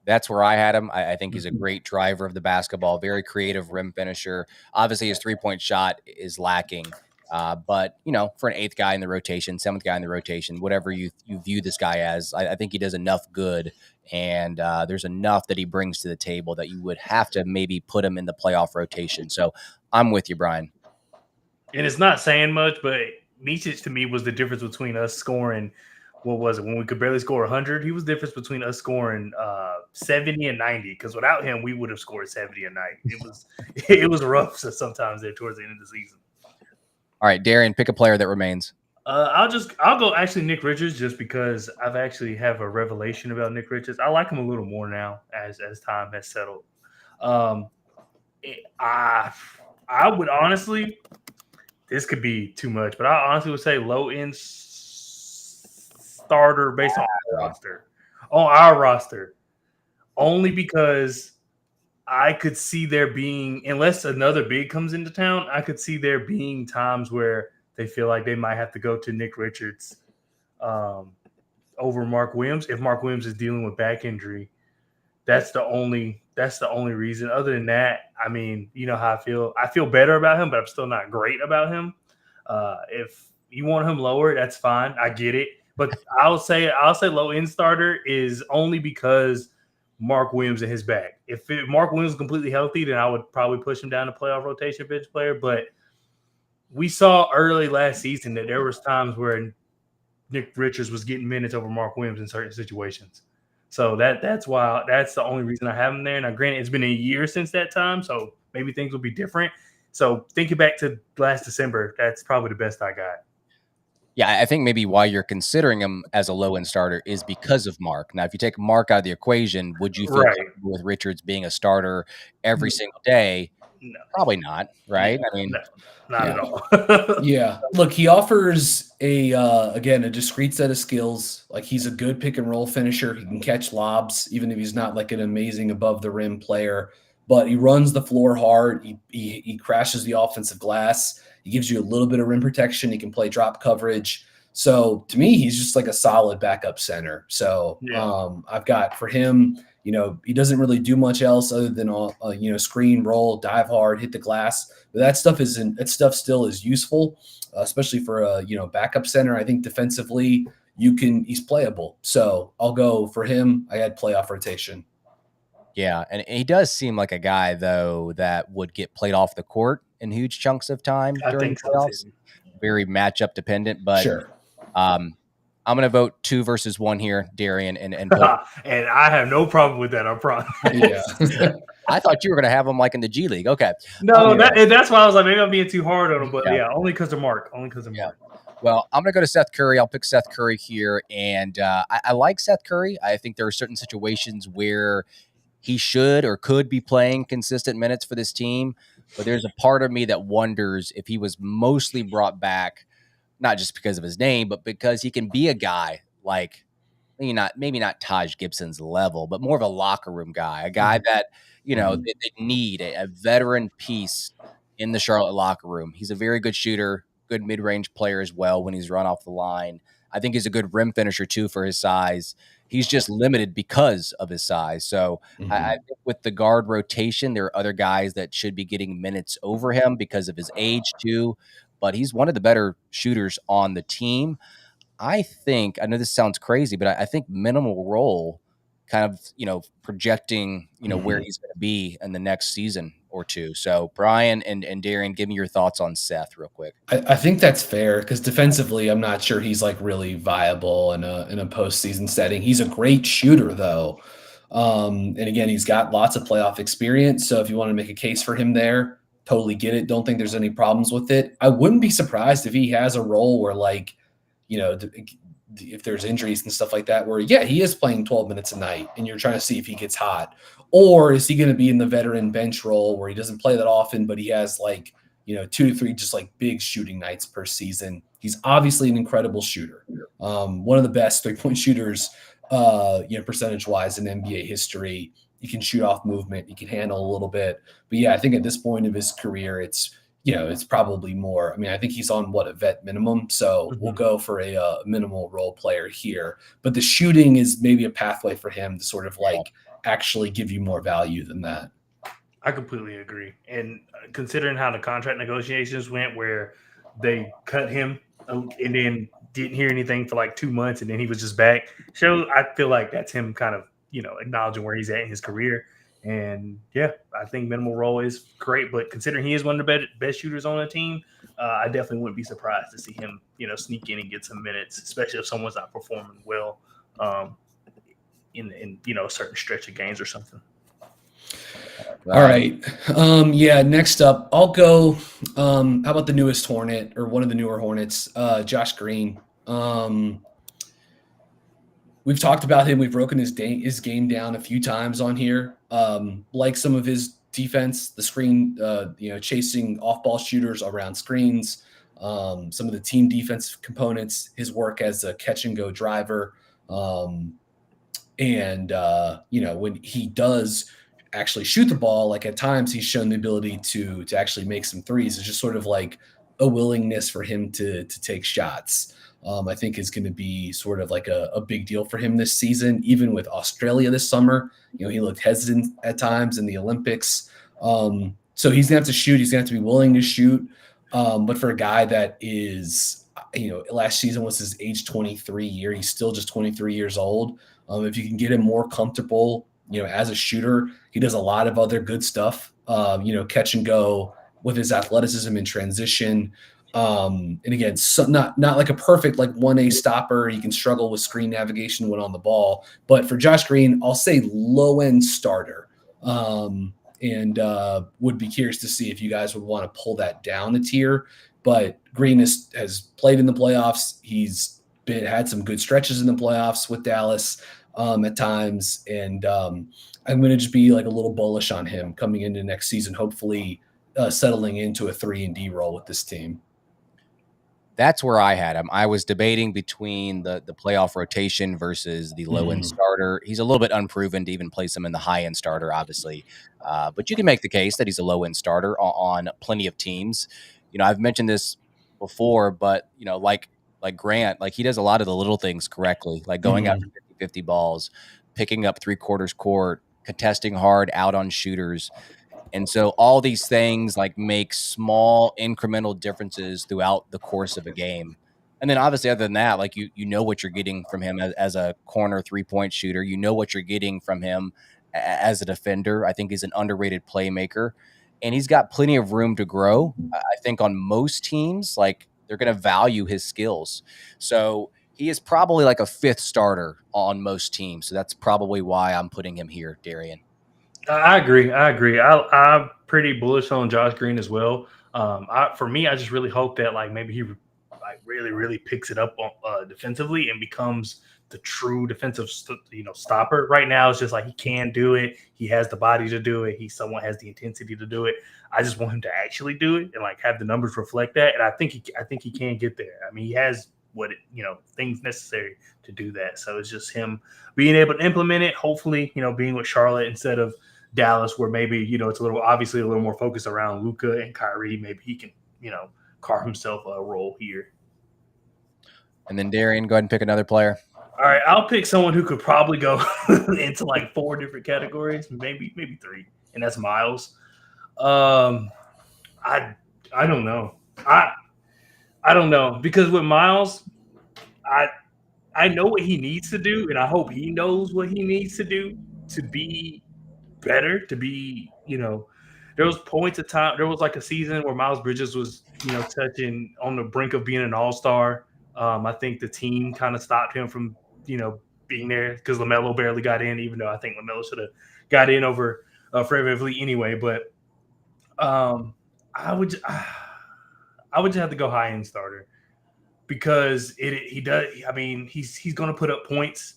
That's where I had him. I think he's a great driver of the basketball, very creative rim finisher. Obviously, his three-point shot is lacking. But, for an eighth guy in the rotation, seventh guy in the rotation, whatever you view this guy as, I think he does enough good. And there's enough that he brings to the table that you would have to maybe put him in the playoff rotation. So I'm with you, Brian. And it's not saying much, but Micic to me was the difference between us scoring. What was it when we could barely score 100? He was the difference between us scoring 70 and 90. Because without him, we would have scored 70 a night. It was rough sometimes there towards the end of the season. All right, Darian, pick a player that remains. I'll go actually Nick Richards, just because I've actually have a revelation about Nick Richards. I like him a little more now as time has settled. I would honestly, this could be too much, but I honestly would say low end starter based on our roster, only because I could see there being, unless another big comes into town, I could see there being times where they feel like they might have to go to Nick Richards over Mark Williams. If Mark Williams is dealing with back injury, that's the only reason. Other than that, I mean, you know how I feel. I feel better about him, but I'm still not great about him. If you want him lower, that's fine. I get it. But I'll say low end starter is only because Mark Williams in his back. If Mark Williams is completely healthy, then I would probably push him down to playoff rotation bench player. But we saw early last season that there was times where Nick Richards was getting minutes over Mark Williams in certain situations. So that's why that's the only reason I have him there. Now, granted, it's been a year since that time, so maybe things will be different. So thinking back to last December, that's probably the best I got. Yeah, I think maybe why you're considering him as a low-end starter is because of Mark. Now, if you take Mark out of the equation, would you feel comfortable with Richards being a starter every single day? No. Probably not, right? Yeah, I mean, not at all. Yeah. Look, he offers a discrete set of skills. Like, he's a good pick and roll finisher. He can catch lobs, even if he's not like an amazing above the rim player. But he runs the floor hard. He crashes the offensive glass. He gives you a little bit of rim protection. He can play drop coverage. So to me, he's just like a solid backup center. So I've got for him, he doesn't really do much else other than screen, roll, dive hard, hit the glass. But that stuff still is useful, especially for a backup center. I think defensively he's playable. So I'll go for him. I had playoff rotation. Yeah, and he does seem like a guy, though, that would get played off the court in huge chunks of time during the playoffs. So very matchup dependent, but sure. I'm going to vote 2 versus 1 here, Darian, and and I have no problem with that. I promise. Yeah. I thought you were going to have him like in the G League. Okay. No, that's why I was like, maybe I'm being too hard on him, but only because of Mark. Mark. Well, I'm going to go to Seth Curry. I'll pick Seth Curry here, and I like Seth Curry. I think there are certain situations where he should or could be playing consistent minutes for this team. But there's a part of me that wonders if he was mostly brought back, not just because of his name, but because he can be a guy like maybe not Taj Gibson's level, but more of a locker room guy, a guy that, they need a veteran piece in the Charlotte locker room. He's a very good shooter, good mid-range player as well when he's run off the line. I think he's a good rim finisher too for his size. He's just limited because of his size. So I think with the guard rotation, there are other guys that should be getting minutes over him because of his age too. But he's one of the better shooters on the team. I know this sounds crazy, but I think minimal role kind of, projecting, where he's going to be in the next season or two. So Brian and Darian, give me your thoughts on Seth real quick. I think that's fair because defensively, I'm not sure he's like really viable in a postseason setting. He's a great shooter though. And again, he's got lots of playoff experience. So if you want to make a case for him there, totally get it. Don't think there's any problems with it. I wouldn't be surprised if he has a role where if there's injuries and stuff like that, where, he is playing 12 minutes a night and you're trying to see if he gets hot. Or is he going to be in the veteran bench role where he doesn't play that often, but he has 2 to 3 just like big shooting nights per season. He's obviously an incredible shooter. One of the best 3-point shooters, percentage-wise in NBA history. He can shoot off movement. He can handle a little bit. But, I think at this point of his career, it's probably more. I mean, I think he's on a vet minimum. So we'll go for a minimal role player here. But the shooting is maybe a pathway for him to sort of actually give you more value than that. I completely agree. And considering how the contract negotiations went, where they cut him and then didn't hear anything for like 2 months, and then he was just back, I feel like that's him kind of acknowledging where he's at in his career. And yeah, I think minimal role is great, but considering he is one of the best shooters on the team, I definitely wouldn't be surprised to see him sneak in and get some minutes, especially if someone's not performing well in a certain stretch of games or something. All right. Yeah, next up, I'll go. How about the newest Hornet, or one of the newer Hornets, Josh Green? We've talked about him. We've broken his game down a few times on here. Like some of his defense, the screen, chasing off-ball shooters around screens, some of the team defensive components, his work as a catch-and-go driver. When he does actually shoot the ball, like at times he's shown the ability to actually make some threes. It's just sort of like a willingness for him to take shots. I think is going to be sort of like a big deal for him this season. Even with Australia this summer, he looked hesitant at times in the Olympics. So he's gonna have to shoot. He's gonna have to be willing to shoot. But for a guy that is, last season was his age 23 year, he's still just 23 years old. If you can get him more comfortable, as a shooter, he does a lot of other good stuff, catch and go with his athleticism in transition. And again, not like a perfect, like 1A stopper. He can struggle with screen navigation when on the ball, but for Josh Green, I'll say low end starter. And would be curious to see if you guys would want to pull that down a tier, but Green has played in the playoffs. He's had some good stretches in the playoffs with Dallas at times. And I'm going to just be like a little bullish on him coming into next season, hopefully settling into a 3-and-D role with this team. That's where I had him. I was debating between the playoff rotation versus the low-end starter. He's a little bit unproven to even place him in the high-end starter, obviously. But you can make the case that he's a low-end starter on plenty of teams. I've mentioned this before, but, like Grant, like he does a lot of the little things correctly, like going after 50-50 balls, picking up three-quarters court, contesting hard out on shooters. And so all these things like make small incremental differences throughout the course of a game. And then obviously other than that, like you know what you're getting from him as a corner 3-point shooter. You know what you're getting from him as a defender. I think he's an underrated playmaker, and he's got plenty of room to grow. I think on most teams, like they're going to value his skills. So he is probably like a 5th starter on most teams. So that's probably why I'm putting him here, Darian. I agree. I'm pretty bullish on Josh Green as well. For me, I just really hope that like maybe he like really, really picks it up defensively and becomes the true defensive stopper. Right now, it's just like he can do it. He has the body to do it. He somewhat has the intensity to do it. I just want him to actually do it and like have the numbers reflect that. And I think he can get there. I mean, he has things necessary to do that. So it's just him being able to implement it. Hopefully, being with Charlotte instead of Dallas, where maybe, it's a little more focused around Luka and Kyrie. Maybe he can, carve himself a role here. And then Darian, go ahead and pick another player. All right, I'll pick someone who could probably go into like 4 different categories, maybe 3, and that's Miles. I don't know. I don't know, because with Miles, I know what he needs to do, and I hope he knows what he needs to do to be better, to be, there was points of time, there was like a season where Miles Bridges was, touching on the brink of being an all-star. I think the team kind of stopped him from, being there because LaMelo barely got in, even though I think LaMelo should have got in over Fred VanVleet anyway. But I would just have to go high-end starter, because he does. I mean, he's going to put up points.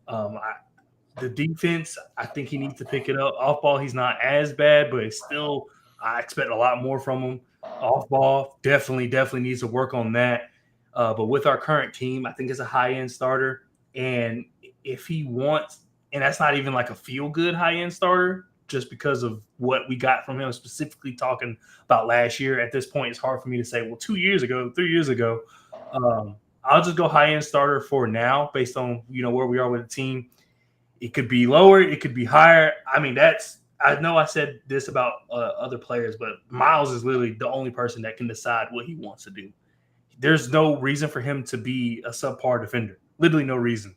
The defense, I think he needs to pick it up. Off ball, he's not as bad, but it's still, I expect a lot more from him. Off ball, definitely needs to work on that. But with our current team, I think it's a high-end starter. And if he wants, and that's not even like a feel-good high-end starter, just because of what we got from him, specifically talking about last year. At this point, it's hard for me to say, well, 2 years ago, 3 years ago. I'll just go high-end starter for now, based on, where we are with the team. It could be lower, it could be higher. I mean, I know I said this about other players, but Miles is literally the only person that can decide what he wants to do. There's no reason for him to be a subpar defender. Literally no reason.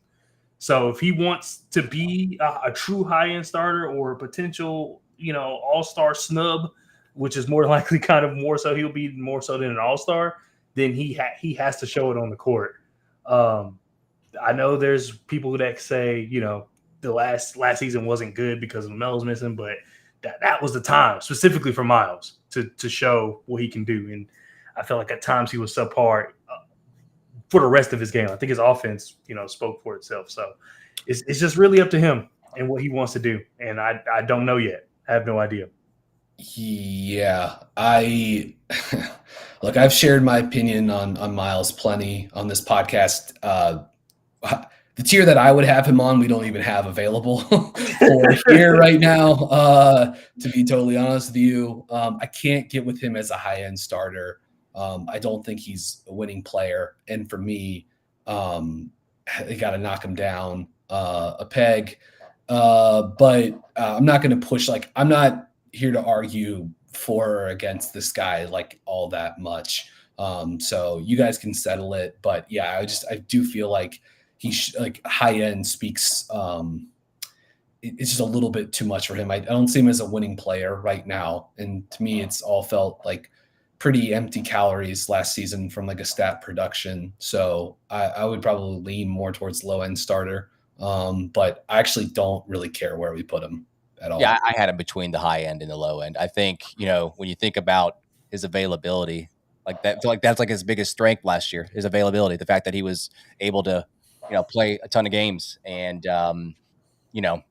So if he wants to be a true high-end starter or a potential, all-star snub, which is more likely kind of more so he'll be more so than an all-star, then he has to show it on the court. I know there's people that say, the last season wasn't good because Lamelo's missing, but that was the time specifically for Miles to show what he can do. And I felt like at times he was subpar for the rest of his game. I think his offense, spoke for itself. So it's just really up to him and what he wants to do. And I don't know yet. I have no idea. Yeah, look, I've shared my opinion on Miles plenty on this podcast. The tier that I would have him on, we don't even have available for here right now. To be totally honest with you, I can't get with him as a high-end starter. I don't think he's a winning player. And for me, they got to knock him down a peg. But I'm not going to push, I'm not here to argue for or against this guy all that much. So you guys can settle it. But yeah, I do feel like he's high end speaks. It's just a little bit too much for him. I don't see him as a winning player right now. And to me, it's all felt like pretty empty calories last season from a stat production. So I would probably lean more towards low end starter. But I actually don't really care where we put him at all. Yeah, I had him between the high end and the low end. I think, when you think about his availability, I feel like that's his biggest strength last year, his availability, the fact that he was able to, play a ton of games and,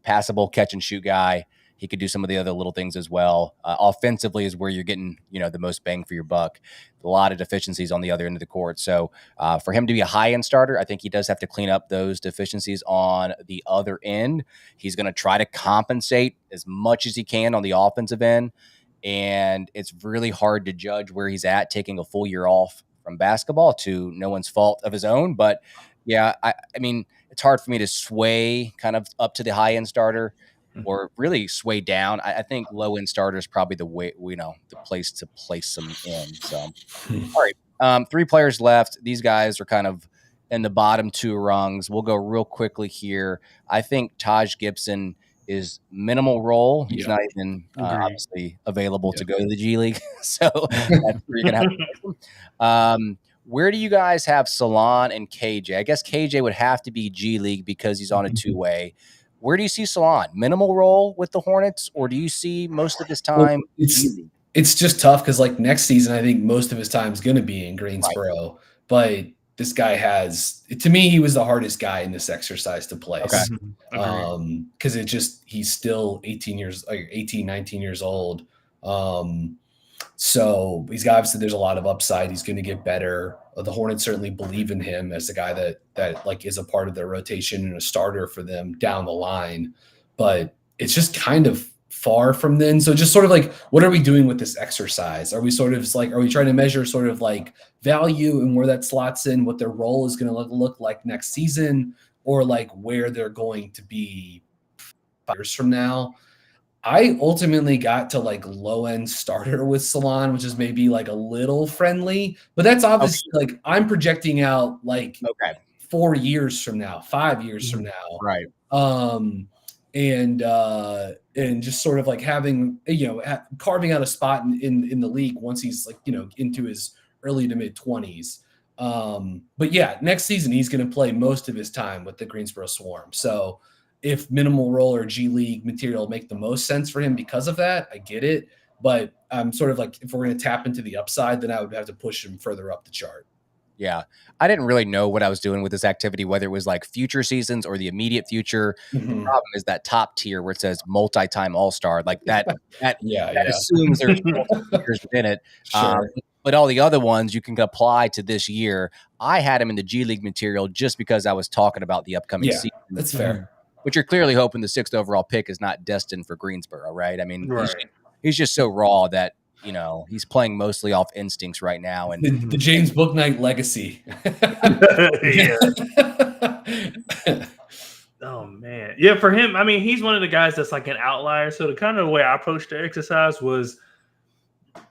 passable catch and shoot guy. He could do some of the other little things as well. Offensively is where you're getting, the most bang for your buck. A lot of deficiencies on the other end of the court. So for him to be a high-end starter, I think he does have to clean up those deficiencies on the other end. He's going to try to compensate as much as he can on the offensive end. And it's really hard to judge where he's at taking a full year off from basketball to no one's fault of his own. But yeah, I mean, it's hard for me to sway kind of up to the high-end starter or really sway down. I think low-end starter is probably the way, the place to place them in. So, all right, 3 players left. These guys are kind of in the bottom 2 rungs. We'll go real quickly here. I think Taj Gibson is minimal role. He's not even obviously available to go to the G League. So that's where you're going to have to where do you guys have Salon and KJ? I guess KJ would have to be G League because he's on a 2-way. Where do you see Salon? Minimal role with the Hornets, or do you see most of his time? It's just tough because next season, I think most of his time is going to be in Greensboro. Right. But this guy to me, he was the hardest guy in this exercise to place. Okay. Because he's still 18, 19 years old. So obviously there's a lot of upside. He's going to get better. The Hornets certainly believe in him as a guy that is a part of their rotation and a starter for them down the line. But it's just kind of far from then. So just sort of what are we doing with this exercise? Are we sort of are we trying to measure sort of value and where that slots in, what their role is going to look like next season, or where they're going to be 5 years from now? I ultimately got to low end starter with Salon, which is maybe a little friendly, but that's obviously I'm projecting out 4 years from now, 5 years from now. Right. And just sort of having, carving out a spot in the league once he's into his early to mid 20s. But yeah, next season, he's going to play most of his time with the Greensboro Swarm. So if minimal role or G League material make the most sense for him because of that, I get it. But I'm sort of if we're going to tap into the upside, then I would have to push him further up the chart. Yeah. I didn't really know what I was doing with this activity, whether it was future seasons or the immediate future. Mm-hmm. The problem is that top tier where it says multi-time all-star, that assumes there's multiple years in it. Sure. But all the other ones you can apply to this year. I had him in the G League material just because I was talking about the upcoming season. That's fair. But you're clearly hoping the 6th overall pick is not destined for Greensboro, right? I mean, he's just so raw that, he's playing mostly off instincts right now. And the James Bouknight legacy. Oh, man. Yeah, for him, I mean, he's one of the guys that's like an outlier. So the kind of way I approached the exercise was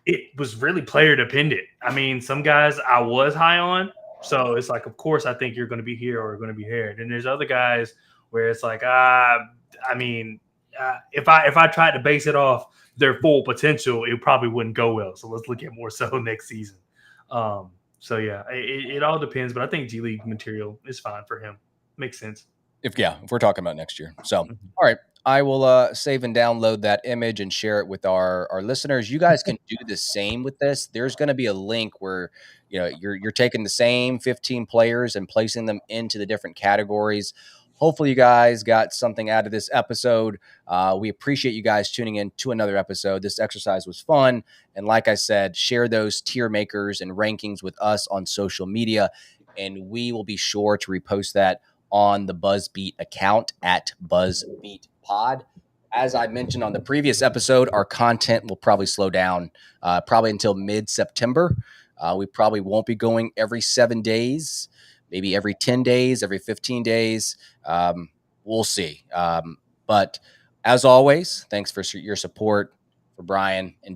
it was really player dependent. I mean, some guys I was high on. So it's like, of course, I think you're going to be here or going to be here. And there's other guys where it's like, I mean, if I tried to base it off their full potential, it probably wouldn't go well. So let's look at more so next season. So yeah, it all depends. But I think G League material is fine for him. Makes sense. If we're talking about next year. So, all right, I will save and download that image and share it with our listeners. You guys can do the same with this. There's going to be a link where you're taking the same 15 players and placing them into the different categories. Hopefully, you guys got something out of this episode. We appreciate you guys tuning in to another episode. This exercise was fun, and like I said, share those tier makers and rankings with us on social media, and we will be sure to repost that on the BuzzBeat account at BuzzBeatPod. As I mentioned on the previous episode, our content will probably slow down probably until mid-September. We probably won't be going every 7 days, maybe every 10 days, every 15 days. We'll see. But as always, thanks for your support, for Brian and Darian.